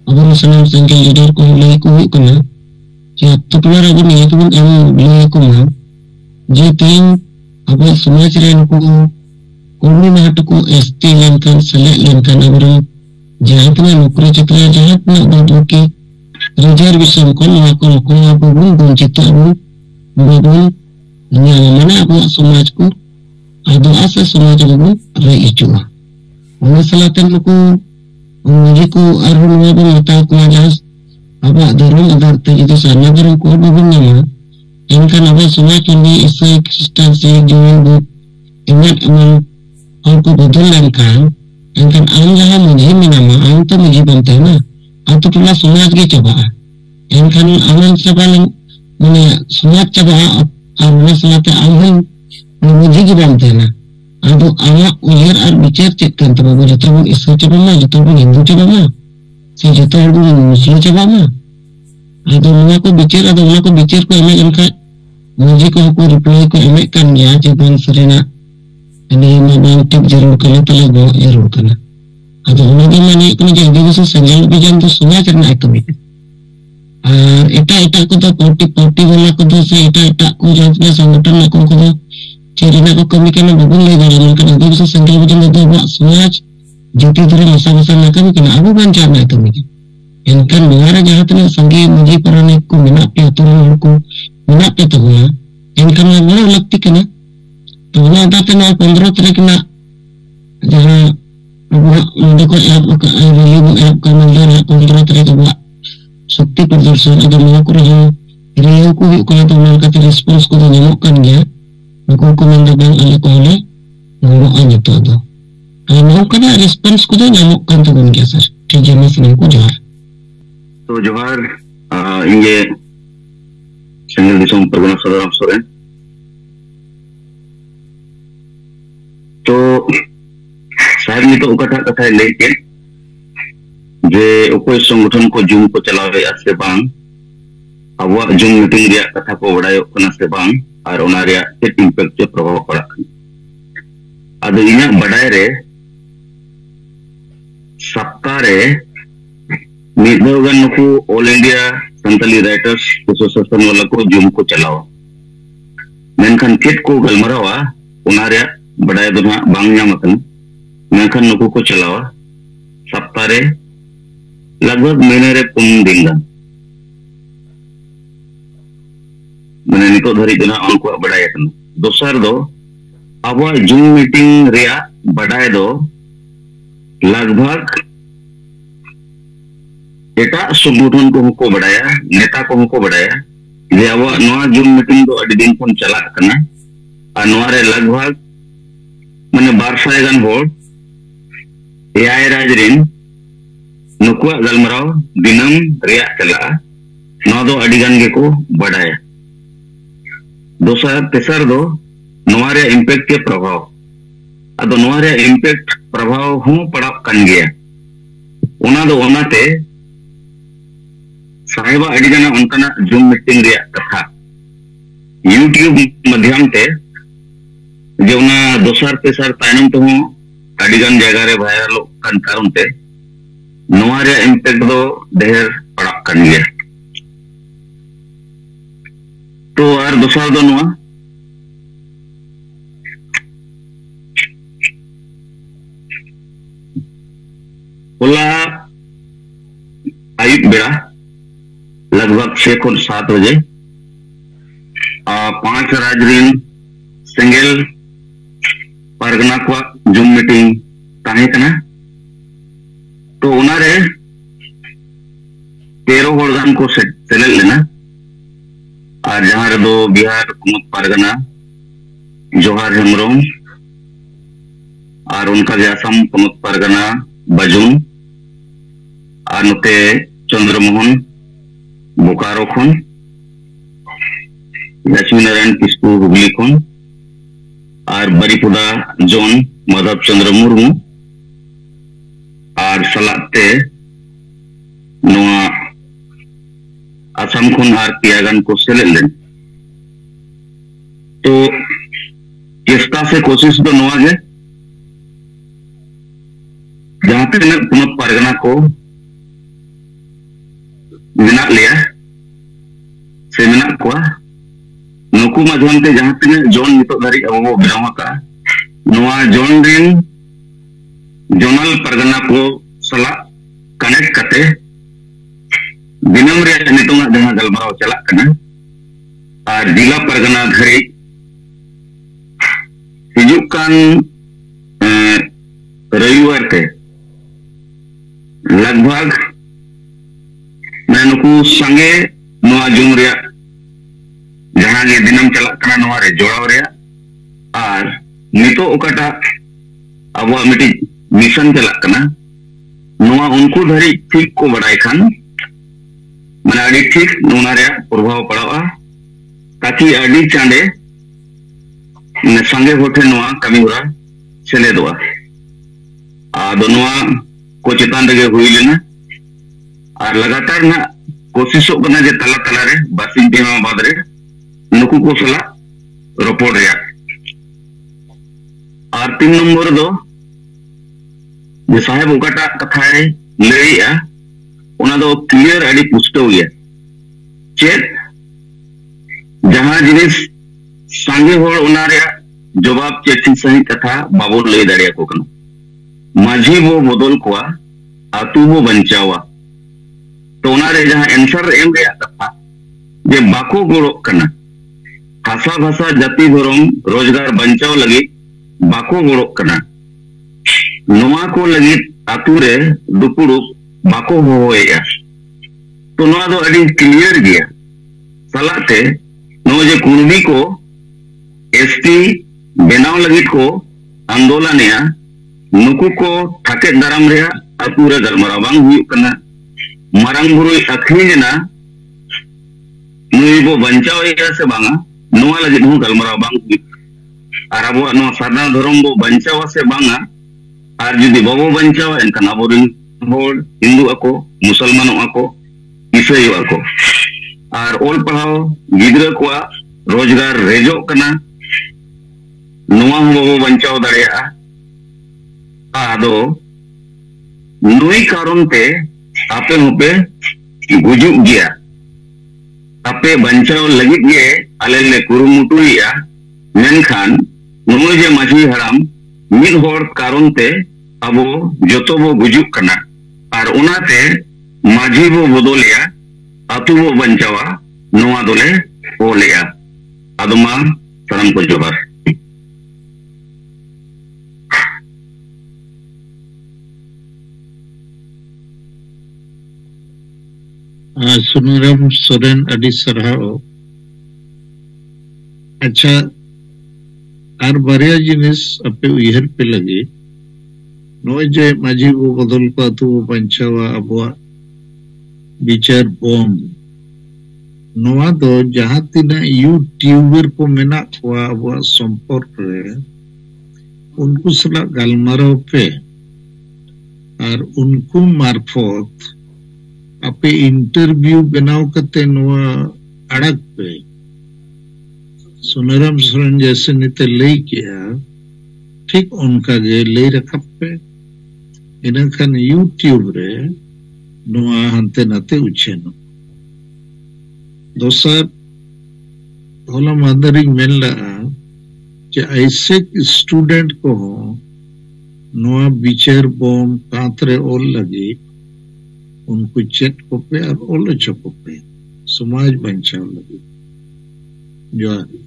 अब सनम संघ लीडर को ले को कना जे तो पलर अब नहीं तो हम ले को ना जे तीन अब समाज रे को कोनी नाट को एसटी लेनकन सले लेनकन अबर जहां तक नौकरी चक्र जहां तक बाबू के रिजर्वेशन को ना को अब वंचित अब बाबू माने अब समाज को ᱟᱫᱚ ᱟᱥᱟ ᱥᱚᱢᱟᱡᱽ ᱨᱮᱵᱚᱱ ᱨᱮᱡ ᱦᱤᱡᱩᱜᱼᱟ ᱚᱱᱟ ᱥᱟᱞᱟᱜᱛᱮ ᱱᱩᱠᱩ ᱢᱟᱹᱡᱷᱤ ᱠᱚ ᱟᱨᱦᱚᱸ ᱱᱚᱣᱟ ᱵᱚᱱ ᱢᱮᱛᱟ ᱠᱚᱣᱟ ᱡᱟᱦᱟᱸ ᱟᱵᱚᱣᱟᱜ ᱫᱷᱚᱨᱚᱢ ᱟᱫᱷᱟᱨ ᱛᱮ ᱡᱩᱫᱤ ᱥᱟᱨᱱᱟ ᱫᱷᱚᱨᱚᱢ ᱠᱳᱰ ᱵᱟᱵᱚᱱ ᱧᱟᱢᱟ ᱮᱱᱠᱷᱟन ᱟᱵᱚ ᱥᱚᱢᱟᱡᱽ ᱨᱮᱱ ᱤᱥᱟᱹᱭ ᱠᱷᱨᱤᱥᱴᱟᱱ ᱥᱮ ᱡᱩᱣᱟᱹᱱ ᱵᱩᱫ ᱮᱢᱟᱱ hal ko betul kan engkan am jaha mujhe menama am to mujhe bante na atau pula समाज के चबा engkan aman sabalan mane समाज चबा ar na salate am mujhe ki bante na ado ama uyer ar bicar cek kan tabu joto bon isu chaba ma joto bon hindu chaba ma se joto bon muslim chaba ma ado nua ko bicar ko eme engkan mujhe ko reply ko eme kan ya jebon serena ini memang tip jarur kena tala bawa jarur kena atau lagi mana kena jadi bisa senjal bijan tu semua cerna ekonomi eta kuda parti wala kuda se eta ku jadnya sanggatan aku kuda cerina ko kami kena babun le dalam kena bisa senjal bijan tu bawa semua jati dari masa-masa nak kami kena abu bancar na ekonomi enkan luar jahat ni sanggi muji parane ku minak pe turun ku minak pe tu ya enkan mana lakti kena तो ना दाते ना 15 तारीख ना जहां मुझे को ऐप का मंदिर है 15 तारीख को शक्ति प्रदर्शन ada mau ko rehyo rehyo ko ko to man ka response ko nyamok kan ya ko ko manda bang ale ko le ngoro anya to do mau kana response ko nyamok kan to kan ya sir ठीक है मैं को जोहार तो जोहार इंगे संगल दिसोम परगना सदराम सोरेन तो साहब ने तो उकटा कथा लेके जे उकोय संगठन को जूम को चलावे से बांग अबवा जूम मीटिंग रिया कथा को बड़ायो कना से बांग और ओना रिया चेक इंपैक्ट के प्रभाव पड़ा अद इना बड़ाय रे सप्ताह रे मिदोगन को all India Santali writers association वाला को जूम को चलावा मेनखान चेक को गलमरावा ओना रिया बड़ाय दो ना बांग ᱧᱟᱢ मेनखान नुकु को चलावा सप्ताह रे लगभग महीने रे 5 दिन गान माने नितो धरी दो ना उनको बड़ाय कन दोसर दो अब जूम मीटिंग रिया बड़ाय दो लगभग एटा संगठन को बड़ाया नेता को बड़ाया जे अब नवा जूम मीटिंग दो अडी दिन कोन चला कना आ नवा रे लगभग माने 200 गान होड़ एआई राजरिन नुकुआ गलमराव दिनम रिया चला नवा दो अडी गान के को बड़ाया दोसर तेसर दो नवा रे इम्पैक्ट के प्रभाव अदो नवा रे इम्पैक्ट प्रभाव हूं पड़ा कन गया ओना दो ओनाते साहेबा अडी गाना उनकना जूम मीटिंग रिया कथा यूट्यूब माध्यम ते जो ना दोसर तेसर तायनम तो हूं अडी गान जगह रे वायरल कन कारण ते नवा रे इम्पैक्ट दो ढेर पड़ा कन गया तो और दोसर दो नवा ओला आयुब बेड़ा लगभग 6 को 7 बजे 5 राजरीन सेंगेल परगना को जूम मीटिंग ताहे कना तो उनारे 13 होड़गान को सेलेक्ट लेना और जहां रे दो बिहार कुमुद परगना जोहार हेमरोम और उनका असम कुमुद परगना बजून और नोते चंद्रमोहन बोकारो खन लक्ष्मी नारायण किस्कू हुगली खन और बरीपुदा जोन माधव चंद्र मुर्मू और सलाते नोआ असम खन और पियागान को सेलेक्ट लेन तो चेष्टा से कोशिश तो नोआ गे जहां तक पुनः परगना को मेना लिया से मेना को नुकु माध्यम ते जहां तक जोन नितो धारी अब बनावा का नोआ जोन रिन जोनल परगना को सला कनेक्ट करते दिनम रे नितो जहां गलमाराव चला कना और जिला परगना धरी hijuk kan रविवार ते लगभग मैं नुकु संगे नोआ जुम रिया जहां गे दिनम चलक कना नोआ रे जोड़ाव रिया और नितो ओकाटा अब मिटी मिशन चलक कना नोआ उनको धरी ठीक को बड़ाई खान माने आड़ी ठीक नोना रे प्रभाव पड़ावा ताकि आड़ी चांदे संगे होठे नोआ कमी हुरा चले दोआ आदो नोआ को चितान रगे हुई लेना और लगातार ना कोशिशों करना जे तला तला रे बासिंग पेमा बाद रे नुकु को सला रोपोड रे और 3 नंबर दो जे साहेब ओकाटा कथा रे लईया उना दो क्लियर आडी पुष्टो हुई चेत जहां जिनिस सांगे होड़ उना रे जवाब चेठी सही कथा बाबो लई दाड़िया को कना माझी वो बदल को आतु वो बंचावा तो उनारे जहां आंसर एम रे कथा जे बाको गोड़ो कना भाषा भाषा जाति धर्म रोजगार बंचाव लगी बाको गोड़ो कना नोआ को लगी आतु रे दुपुड़ु बाको होएया तो नोआ दो अडी क्लियर गया सलाते नो जे कुर्मी को एसटी बेनाव लगी को आंदोलनिया नुकु को ठाके दाराम रे आतु रे गलमारा बांग हुई कना मारंग बुरुई अखरी ना नुई बो बंचाव या से बांगा नोआ लगी नु गलमारा बांग हुई और अब नो सादा धर्म बो बंचाव से बांगा और जुदी बाबो बंचाव एनकन अब होड़ हिंदू ako मुसलमान ako ईसाई ako और ओल पढ़ाओ गिद्रा को रोजगार रेजो कना नोआ हो बाबो बंचाव दाड़िया आदो नुई कारण ते आपे होपे गुजुक गया आपे बंचाव लगी गे आले ले कुरुमुटुइया मेनखान नुई जे माझी हराम मिद होड़ कारण ते अबो जतो बो गुजुक कना और उनाते माझी बो बदलिया आतु बो बंचावा नोआ दोले ओलिया आदमा सलाम को जोबार सुनुराम सोरेन अडी सरहाओ अच्छा आर बारिया जिनिस अपे उयहर पे लगे नोय जे माझी वो बदल को तू पंचावा अबवा विचार बम नोआ दो जहां तिना यूट्यूबर को मेना को अबवा संपर्क रे उनको सला गलमारो पे और उनको मार्फत आपे इंटरव्यू बनाओ करते नोआ अड़क पे सुनराम सोरेन जैसे निते लई किया ठीक उनका गे लई रखा पे इनखान यूट्यूब रे नोआ हंते नाते उछेनो दोसर होला मादरिंग मेला जे ऐसे स्टूडेंट को हो नोआ विचार बम कांतरे ओल लगी उनको चेट को पे और ओलो चको पे समाज बंचाव लगी जोहार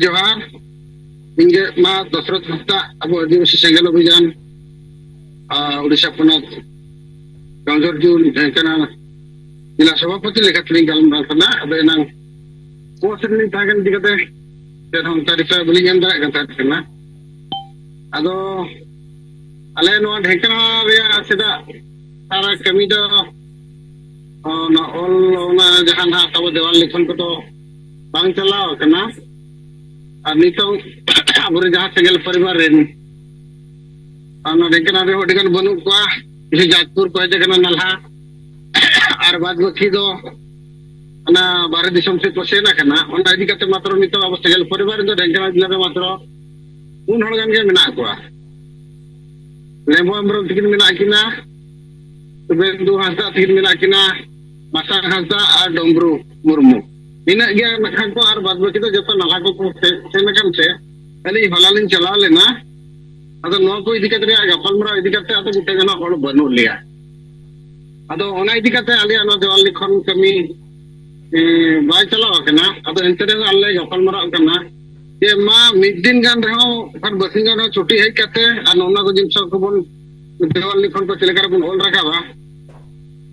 जोहार इंगे मा दशरथ भक्ता अब आदिवासी सेंगल अभियान उड़ीसा पनत गंजर जून ढेंकना जिला सभापति लेखातलिंग गलमाराव कना अब एनांग कोसरनि थागन दिगते ते हम तारिफा बलिंग एम दारा गता कना आदो आले नो ढेंकना रे सेदा सारा कमी दो ना ऑल ना जहां ना तब देवाल लेखन को तो बांग चलाओ कना और नितों अब जहां सेंगल परिवार रेन ढेंकना रे होडिगन बनु को इसे जाजपुर को जगना नल्हा और बाद बाकी दो ना बारे दिसम से पसेना कना ओना इदी कते मात्र नितों अब सेंगल परिवार दो ढेंकना जिला रे मात्र उन हड़गन के मेना को लेबो अमरो तिकिन मेना किना Bendu Hasda tin mina kina Masang Hasda ar Dombru Murmu. Ina gya nakhan ko ar badba kita jota nalako ko senakan se ali halalin chala lena ado no ko idikate gapal mara idikate ato gute gana hol banu liya ado ona idikate ali ana dewal likhon kami bai chala kana ado entere alle gapal mara kana ye ma middin gan reho ar basinga no chuti hei kate an ona ko jinsa ko bon dewal likhon ko chilekar bon hol rakaba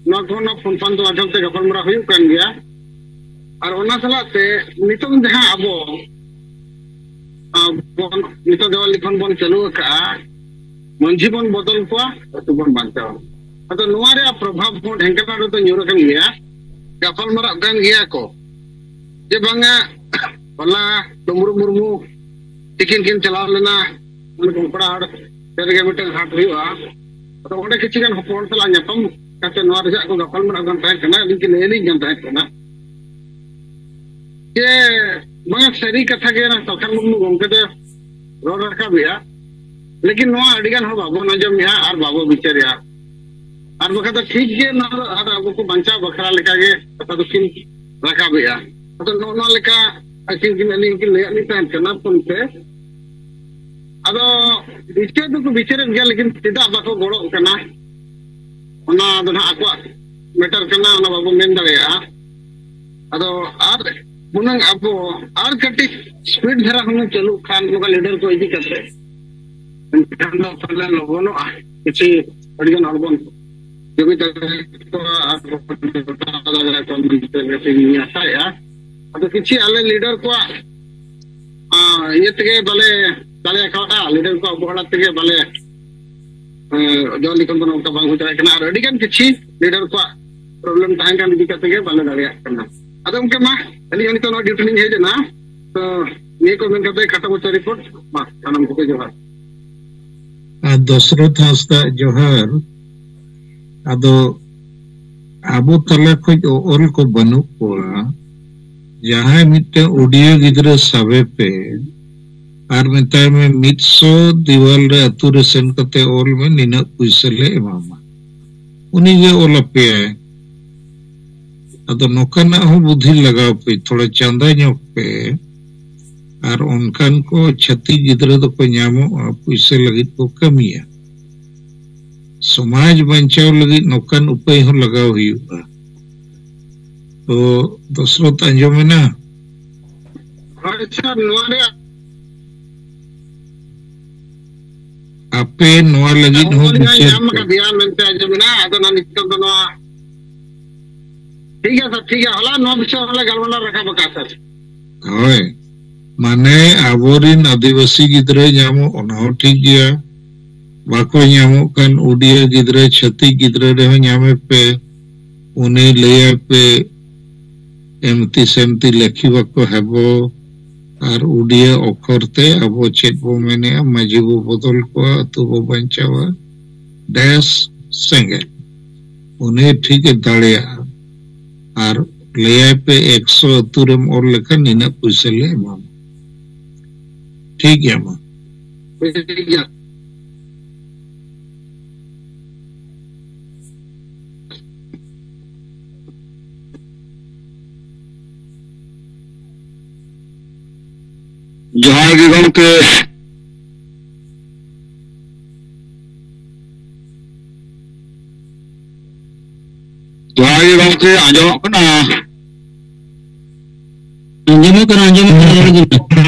no ko na phone fan to ajam te gapal mara huyu kan gya আর ওনা সালাতে নিতং যাহা আবো নিতং দেওয়াল লিখন বন চালু কা মঞ্জি বন বদল কোয়া তো বন বাঁচাও আতো নোয়ারে প্রভাব বন ঢেঙ্কানাড় তো নিউর কান গিয়া গাফাল মারা গান গিয়া কো যে বাঙ্গা বলা ডমরু মুরমু টিকিন কিন চালাও লেনা মানে কোপড়া হাড় তেরগে মিটার হাট হইয়া তো ওটা কিছু গান হপন সালা ñapam কাতে নোয়ারে যা কো গাফাল মারা গান তাই কানা লিকি লেলি গান তাই কানা ये मगर सरी कथा के ना तखन मुर्मू गमके दे रोड रखा बिया लेकिन नोआ अडिगान हो बाबू नजम या आर बाबू बिचार या आर बखा तो ठीक गे ना आर बाबू को बंचा बखरा लेका गे कथा तो किन रखा बिया तो नो नो लेका अकिन किन अली किन ले नि तान कना पुनते अदो बिचार तो बिचार गया लेकिन तिदा बाको गोड़ो कना ओना दना आको मैटर कना ओना बाबू मेन दड़ेया अदो आर मुनंग आपो आर कटी स्पीड धरा हम चलू खान लोग लीडर को इदी करते खाना फला लोगों किसी अड़गन हड़बन जो भी तो आता है तो किसी आले लीडर को ये तके भले ताले खाटा लीडर को बहड़ा तके भले जो लिखन तो नौका बांग हो जाए कना अड़गन किसी लीडर को प्रॉब्लम तांग kan इदी करते के भले दाड़िया करना अदम के मा अली उनी तो नो ड्यूटी नहीं है ना तो ये को मैं कहते खाता बच्चा रिपोर्ट मा नाम को जोहार दशरथ हांसदा जोहार अदो आबो तला खoj ओल को बनु कोआ जहां मिटे ऑडियो गिदरे साबे पे आर मेताय में 100 दीवाल रे अतु रे सेन कते ओल में निना पैसा ले एमामा उनी जे ओल पे अदो नोकाना हो बुद्धि लगाओ पे थोड़ा चांदा ñok पे और उनकान को छती गिदरे तो को ᱧामो पैसे लगित को कमिया समाज बंचाव लगित नोकान उपाय हो लगाओ हुआ तो दशरथ अंजो में ना अच्छा नोरे आपे नोआ लगित हो बिचार का ध्यान मनते अंजो में ना अदो ना निकल तो नोआ ठीक है सर ठीक है हला नो विषय हला गलवला रखा बका सर होय माने आबोरिन आदिवासी गिदरे ᱧामो ओना हो ठीक गया बाको ᱧामो कान उडिया गिदरे छती गिदरे रे हो ᱧामे पे उनी लेया पे एमती सेमती लेखी बाको हेबो आर उडिया अखरते अबो चेत बो मेने मजिबो बदल को तो बो बंचावा डैश संगे उनी ठीक दाड़िया और ले पे 100 अतुरम और लेखा निना पैसा ले माम ठीक है मां जोहार गे गमके जोहार गे गमके आजो कना अंजम करा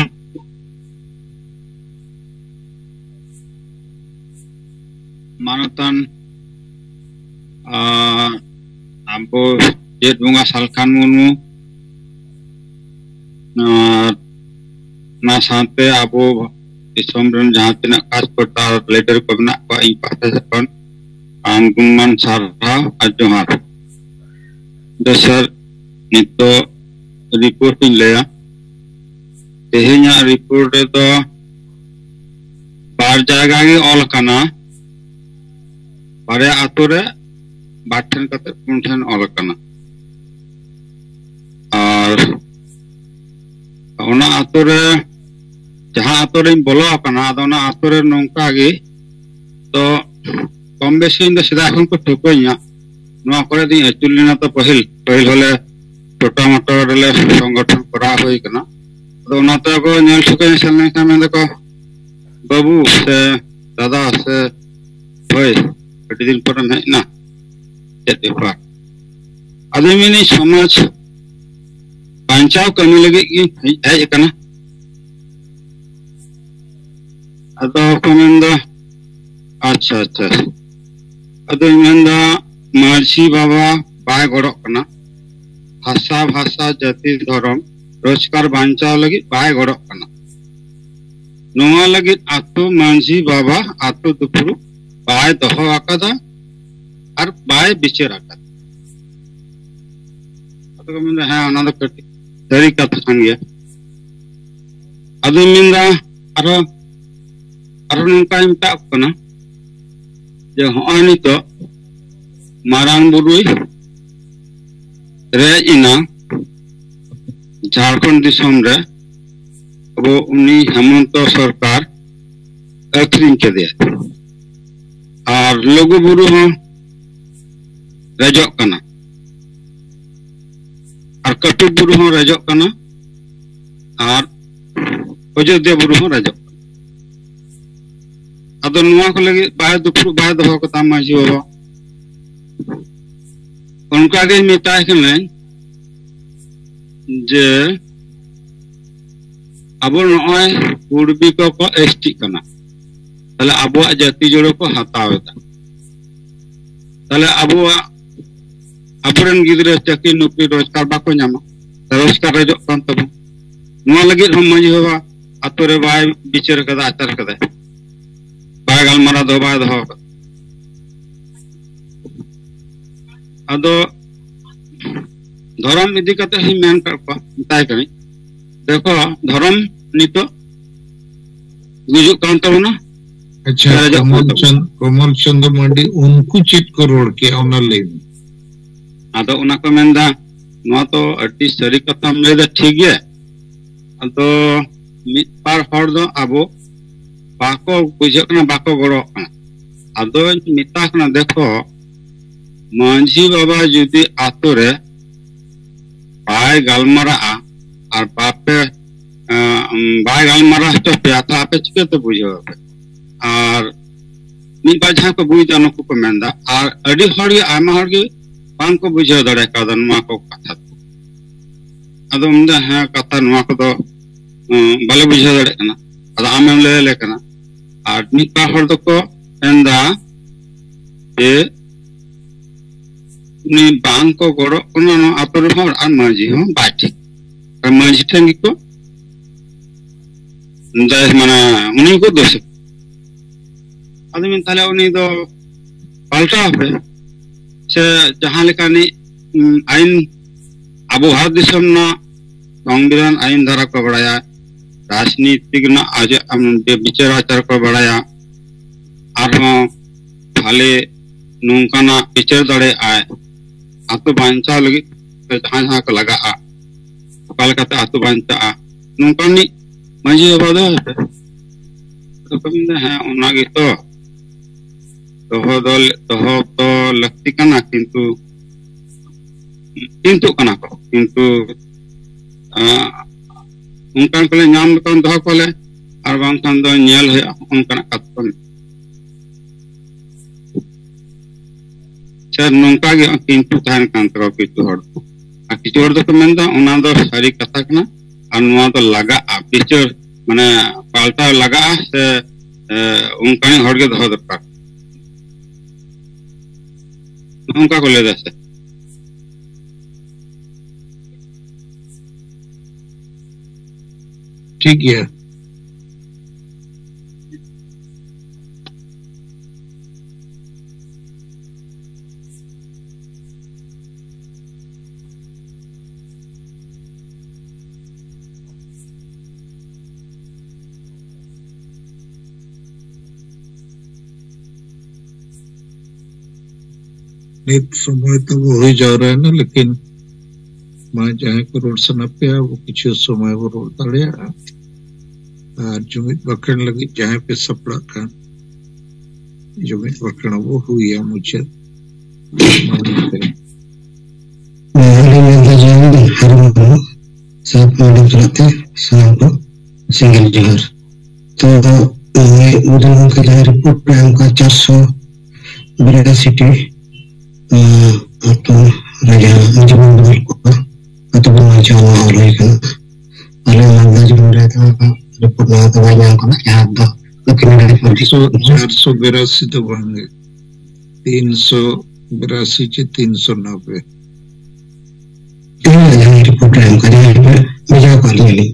मानतान आबो जेठ बुंगा सालखान मुर्मू ना साथे आबो दिसोम रन जहां तिना काज पड़ता लेटर को बना को इ पासे से आम गुणमान सारा जोहार दसर नितो रिपोर्ट लेया तेहेnya रिपोर्ट तो बार जायगा गे ऑल कना बारे आतो रे बाठन कते पुनठन ऑल कना और ओना आतो रे जहां आतो रे बोलो कना अदोना आतो रे नोंका गे तो कम बेसी इन सिदा खन को ठोकइया नवा करे दी अचुल लेना तो पहिल होले छोटा मोटा ले संगठन करा होई कना तो नाते को नेल सुके सेलने का में देखो बाबू से दादा से होय अटी दिन पर ना चेत बेपार आदमी समाज बांचाव कमी लगे हेज कना अदो को मेंदा अच्छा अच्छा अदो मेंदा मार्सी बाबा बाय गड़ो कना भाषा भाषा जाति धर्म रोजगार बांचाव लगे बाय गड़ो कना नोआ लगे आतो मांझी बाबा आतो दुपुरु बाय दोहो आकादा और बाय बिचेर आकादा अदो को मेंदा हां ओना दो कटी सरी कथा कान गया अदो मेंदा आरो नंका इमता कना जे होआ नितो मारांग बुरुई रे इना झारखंड दिसम रे अब उनी हेमंत सरकार अखरिंग के दे और लघु बुरु हो रजक कना और कटुक बुरु हो रजक कना और अयोध्या बुरु हो रजक अदो नुआ को लगे बाय दुपुरु बाय दहो कता माजी बाबा उनका के मेताय कने जे अब नय कुड़बी को एसटी कना तले अबो जाति जोड़ो को हतावेदा तले अबो अपरन गिदरे चाकरी नौकरी रोजगार बाको नामा रोजगार रजो कान तब नुआ लगे हम माजी बाबा आतोरे बाय बिचार कदा आचार कदा बाय गालमारा दो बाय दहो अदो धर्म इदी कते ही मेन करपा ताई कनी देखो धर्म नितो गुजु कान तबना अच्छा कमल चंद्र मांडी उनको चित को रोड के ओना ले अदो उना को मेंदा नो तो अति सरी कथा ले दा ठीक है अदो मित पार हर दो अबो बाको बुझकना बाको गड़ो अदो मिता कना देखो मांझी बाबा जुदी आतो रे बाय गालमारा और बापे बाय गालमारा तो प्याथा आपे चिके तो बुझो और मी बाजा को बुझ अनु को मेंदा और अडी हड़ी आमा हड़ी बांग को बुझो दड़े का नुआ को कथा अदो उंदा हां कथा नुआ को तो बाले बुझो दड़े कना अदो आमेम ले कना और मी पा हड़ दो को एंदा ए नी बांग को गड़ो उन्नो आपर हर आ मांझी हो बाटी और मांझी ठंगी को जाय माने उनी को दोष आदमी ताले उनी दो पाल्टा पे से जहां लेकानी आइन अबो भारत दिसम ना संविधान आइन धारा को बढ़ाया राजनीतिक ना आज विचार आचार को बढ़ाया और खाले नौकाना विचार दड़े आए आतो बांचा लगी जहां जहां को लगा काल कते आतो बांचा नौकानी मांझी बाबा तो कम है उना गे तो लगती कना किंतु कना को किंतु उनकान को नाम कन दह कोले और बांखान दो नेल है उनकान कतन सर नौका गे किंतु तान कान तरो कितु हड़ आ कितु हड़ तो मेंदा उना दो सारी कथा कना और नुआ तो लगा पिचर माने पाल्टा लगा से उनकान हड़ गे दह दरकार उनका को ले दे ठीक है नित समय तो वो हो जा रहा है ना लेकिन मैं जहाँ को रोड से नपे वो कुछ समय वो रोड तड़े जुमित बकरन लगी जहाँ पे सपड़ा का जुमित बकरन वो हुई है मुझे single jihar. तो उधर का रिपोर्ट में हमका 482 atau raja menjadi berkuasa atau bermacam orang itu. Kalau anda juga ada report atau banyak orang yang ada, mungkin ada report. 482 तो बनेंगे 382 से 390. Ini report yang kalian bisa kali ini.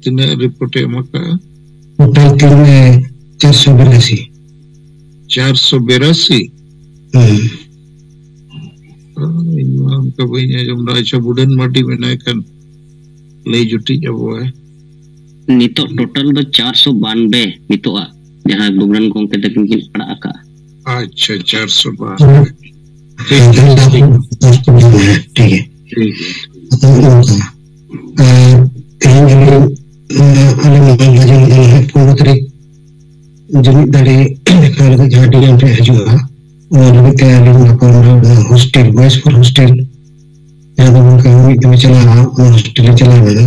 Tina report yang maka total timnya 482. 482. Imam kabainya jumlah aja budan mati menaikkan lay juti jabo Nitok total do 492 nitok jahan bulan kong kita mungkin pada aka. अच्छा 412. Jadi dari kalau jadi yang juga lebih kayak hostel, boys for hostel yang kami itu jalan hostel jalan ada,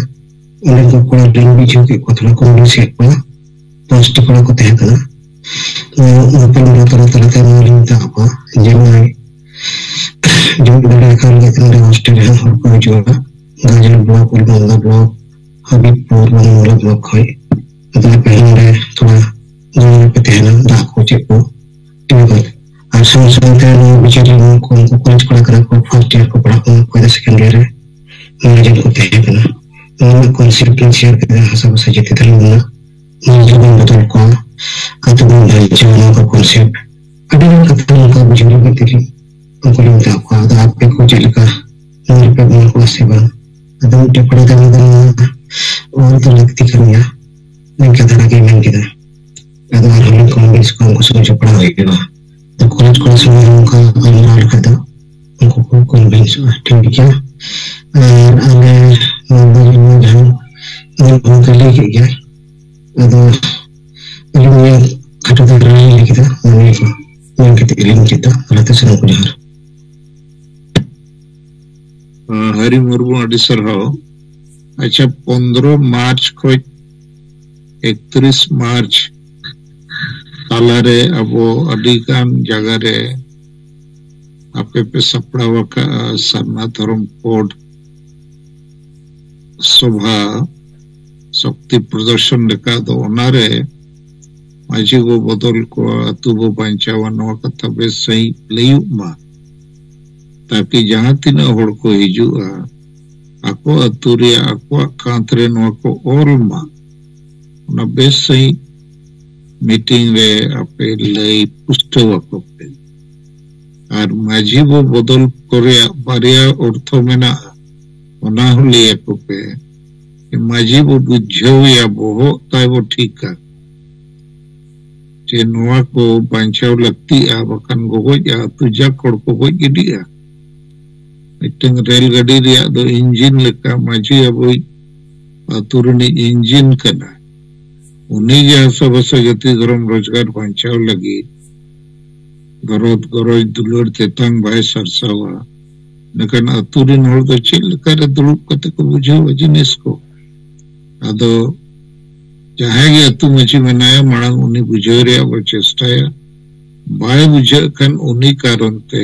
orang tu kalau dengan biju ke kota kondisi apa, pasti kalau kota itu na, orang rata-rata orang tak apa, jadi dari kalau kita ada hostel yang orang juga, gajar blok, ulama blok, Habibpur, Manula blok koi, atau pengen tuh jangan petihana dah kocik po, itu asal-asal kan bicara ko sekolah kerana first year ko pernah ko ada second year mengajar ko tehna mana konsep share kita hasab saja kita luna mengajar betul ko atau mengajar ko konsep ada yang kata ko bicara betul ko minta ko ada apa ko jalika menurut ko seban ada untuk pada orang tu lekti kerja yang kita lagi main kita ada orang yang ko sudah pernah itu तो कॉलेज में उनका अमल करता उनको कन्विंस ठीक है और आगे में जहाँ उनका लेके गया तो इल्म खट्टा तो रही है kita mana kita ilmu kita rata senang kujar Hari Murmu adi sarhao अच्छा 15 मार्च को 31 मार्च तालारे अबो अडिकान जगह रे आपे पे सपड़ावा का सरना धर्म कोड सभा शक्ति प्रदर्शन लेका दो ओनारे माजी को बदल को अतुबो पंचावन कथा बेस सही लेयुक मा ताकि जहाँ तीना होड़ को हिजुआ ako aturia ako kantre no ako orma na base सही मीटिंग रे आपे लई पुष्टवा कोपे और माझी वो बदल करे बारिया अर्थ मेना ओना हुलिया कोपे माझी वो बुझेया बोहो ताई वो ठीक है जे नोआ को बांचाव लगती आ बकन गोगो या तुजा कोड़ को गोई गिडिया इतने रेल गाड़ी रिया दो इंजन लेका माझी अबोई तुरनी इंजन करना उन्हीं के आसपास जति धर्म रोजगार पंचाव लगी गरोद गरोज दुलर तेतंग भाई सरसावा नकन अतुरी नोर तो चिल कर दुलुप कते को बुझे वजिनेस को अदो जहाँ के अतु मची मनाया मांग उन्हीं बुझे रे अब चेष्टाया बाय बुझे कन उन्हीं कारण ते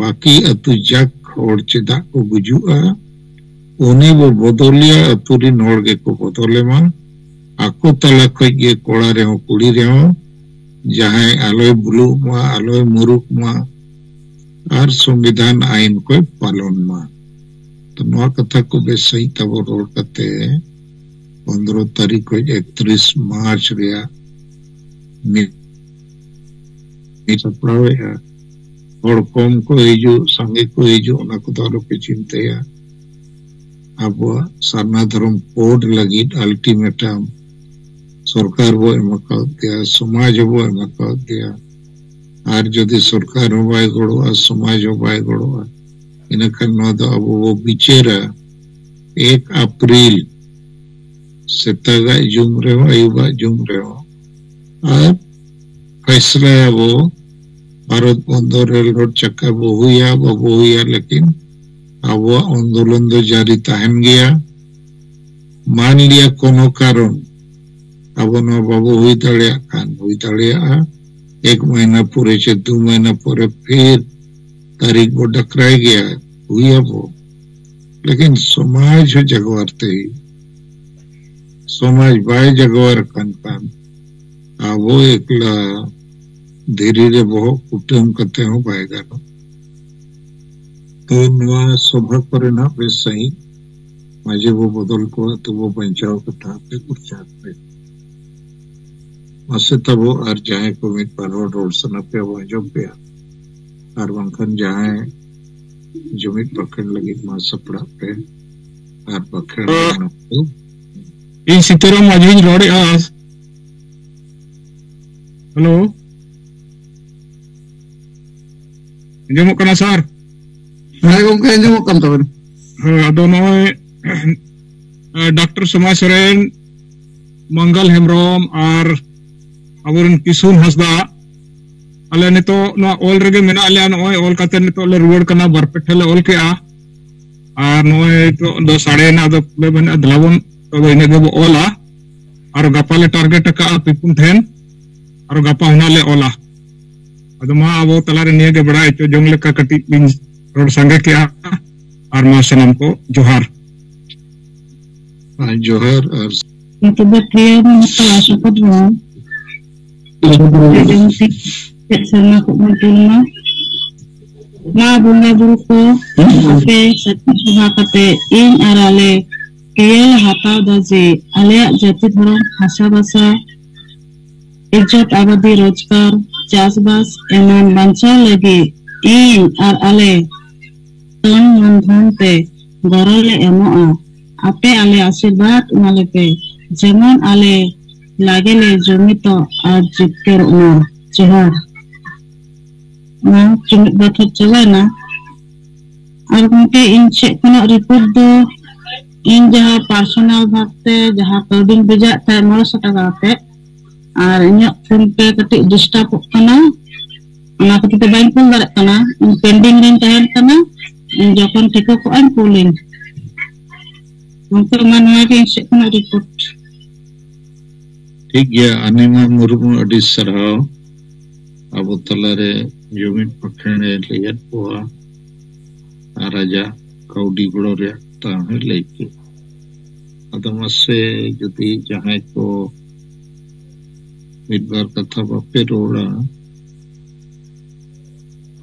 बाकी अतु जग और चिदा को बुझुआ उन्हीं वो बदलिया अतुरी नोर के को बदले मां ako tala koi ge kola reho kuri reho jahai aloy bulu ma aloy muruk ma ar संविधान आइन को पालन ma तो नवा कथा को बेस सही तब रोड करते 15 तारीख को 31 मार्च रिया नि सपड़ावे है और कम को हिजु संगे को हिजु ना को दारो पे चिंते है अब सरना धर्म कोड लगी अल्टीमेटम सरकार वो एमका दिया समाज वो एमका दिया आर जदि सरकार हो बाय गड़ो समाज हो बाय गड़ो इनका नो तो अब वो बिचेरा 1 अप्रैल सेतागा जुम रे हो आयुबा जुम रे हो और फैसला वो भारत बंदो रेल रोड चक्का बहुया बहुया लेकिन अब आंदोलन दो जारी तहन गया मान लिया कोनो कारण अब नो बाबू हुई दाड़िया एक महीना पूरे से 2 महीना पूरे फिर तारीख वो डकराई गया हुई वो लेकिन समाज जगवारते ही समाज बाय जगवार कान वो एकला धीरे रे बहुत कुटुम करते हो पाएगा ना तो नवा सभा पर ना बेस सही माजे वो बदल को तो वो बचाव कथा पे कुछ पे मसे तब वो और जाए को मिट पर रोड सना पे वो जो पे और वंखन जाए जमीन पकड़ लगी मां सपड़ा पे और पकड़ इन सीताराम माजी रोड आस हेलो जमो कना सर हाय गंके जमो कन तबन अदो नय डॉक्टर समाज सोरेन मंगल हेमरोम और अबरन किसुन हसदा अले नितो नो ऑल रेगे मेना अले नय ऑल काते नितो ले रुवड़ कना बरपेठे ले ऑल के आ और नय तो दो साड़े ना दो ले बना दलावन तो इने गो ऑला और गपा ले टारगेट का पिपुन थेन और गपा होना ले ऑला अदो मा अब तलारे निये के बड़ा इचो जंग लेका कटी लिंग रोड संगे के आ और मा सनम को जोहार जोहार और itu bagian kelas kedua jadi sama kemudian na bunga buruko ape satwa kate in arale kiel hata daje ale jati thorom hasa basa इज्जत आबादी रोजगार चासबास एमन बांचा लगी इन और आले तन मन धन पे गरले एमोआ आपे आले आशीर्वाद उनाले पे जेमन आले लागेले जमितो और जिक्कर उना जोहार ना जुमित बात चला ना और उनके इन चेक कना रिपोर्ट दो इन जहाँ पर्सनल भागते जहाँ कौडिंग बिजा थे 900 टाका पे और इन फोन पे कटी डिस्टर्ब करना ना कटी तो बैंक फोन कर करना इन पेंडिंग रिंग तहन करना इन जोखन ठेको को अन पोलिंग उनको मानवा के चेक कना रिपोर्ट ठीक है अनिमा मुर्मू अडी सरहाव अब तलारे जमीन पखने लेयत पोआ राजा कौडी गुड़ो रे ताहे लेके अदमसे जदी जहां को मिदबार कथा बापे रोड़ा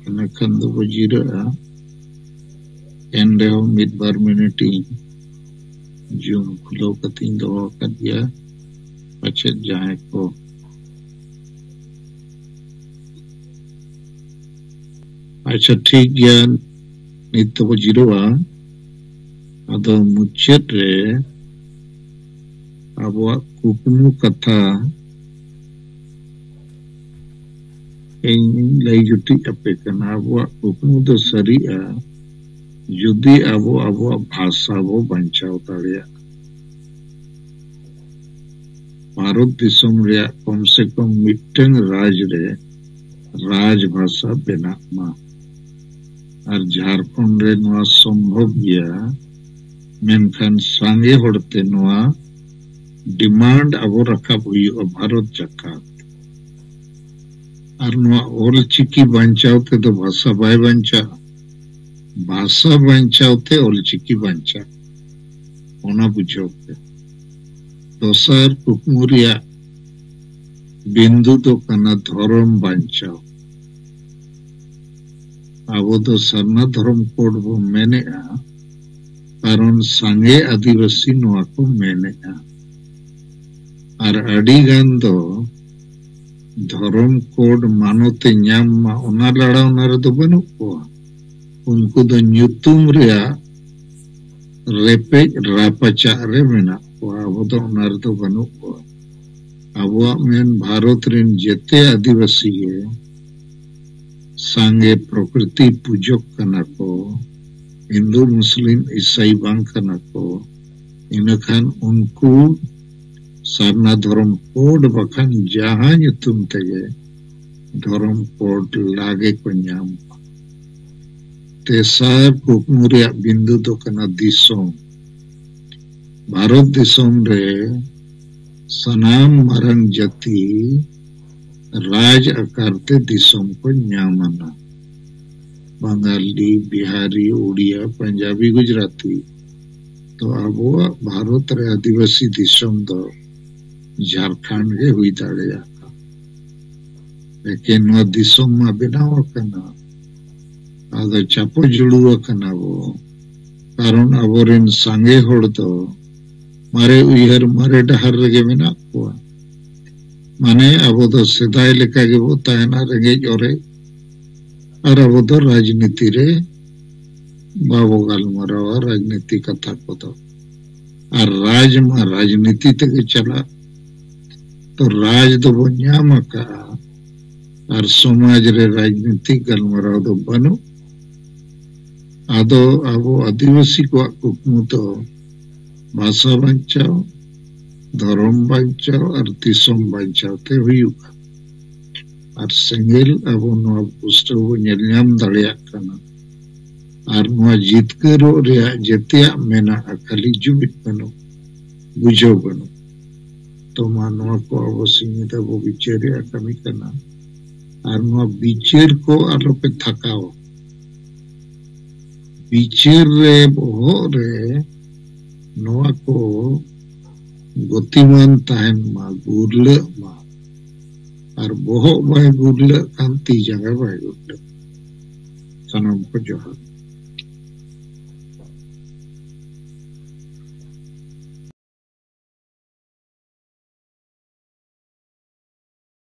एनखन दो बजीरा एंडे हो मिदबार मिनिटी जूम खुलो कतिन दो कदिया पछे जाए को अच्छा ठीक गया नित बजीरोआ अदो मुचेत रे आबो कुकुमु कथा लई जुटी अपे कना अब कुकमु दो सरिया जुदी अब भाषा वो बचाव दाड़िया भारत दिसम रे कम से कम मिट्टन राज रे राज भाषा बेना मा और झारखंड रे नवा संभव गया मेनखान सांगे होड़ते नवा डिमांड अब रखा हुई भारत जकात और ओल चिकी बचावते तो भाषा बाय भाषा बचावते ओल चिकी बचा ओना बुझावते दोसर कुकमुरिया बिंदु तो कना धर्म बचाव अब तो सरना धर्म कोड वो मेने कारण सांगे आदिवासी नवा को मेने और अड़ी गान दो धर्म कोड मानोते न्याम मा ओना लड़ा ओना रे दो बनु को उनको दो न्यूतुम रिया रेपे रापचा रे मेना को अब दो ओना रे दो बनु को अब मेन भारत रिन जेते आदिवासी है सांगे प्रकृति पूजक कना को हिंदू मुस्लिम ईसाई बांग कना को इनखान उनको सरना धर्म कोड बखान जहां तुम तेगे धर्म कोड लागे को नाम तेसार कुकमु रेया बिंदु दो कना दिसोम भारत दिसोम रे सनाम मारंग जाति राज आकारते दिसोम को न्यामना बंगाली बिहारी उड़िया पंजाबी गुजराती तो अब भारत रे आदिवासी दिसोम दो झारखंड के हुई दाड़ेया लेकिन नो दिसोम मा बनाव कना आदो चापो जुड़ुआ कना वो कारण अबोरेन सांगे होड़ दो मारे उयहर मारे डहर रगे मेना कोआ माने अबो दो सेदाय लेका गे वो तायना रेंगेज ओरे और अबो दो राजनीति रे बाबो गालमारावा राजनीति कथा को दो और राज मा राजनीति तक चला तो राज दो बो न्याम का और समाज रे राजनीति गालमाराव दो बनो आदो अबो आदिवासी को कुकमु तो भाषा बचाओ धर्म बचाओ और दिसोम बचाओ ते हुयुगा और सेंगेल अबो नोआ पुष्ट बो नेलनाम दाड़ेया कना और नोआ जितकरो रेया जेतिया मेना खाली जुमित बनो बुझो बनो तो मा नोआ को अबो सीमित अबो बिचेरिया कमी कना और नोआ बिचेर को आलो पे थकाओ बिचेर रे बोहो रे नोआ को गतिमान ताहन मा गुरले मा और बोहो बाय गुरले कांति जगह बाय गुरले सनम को जोहार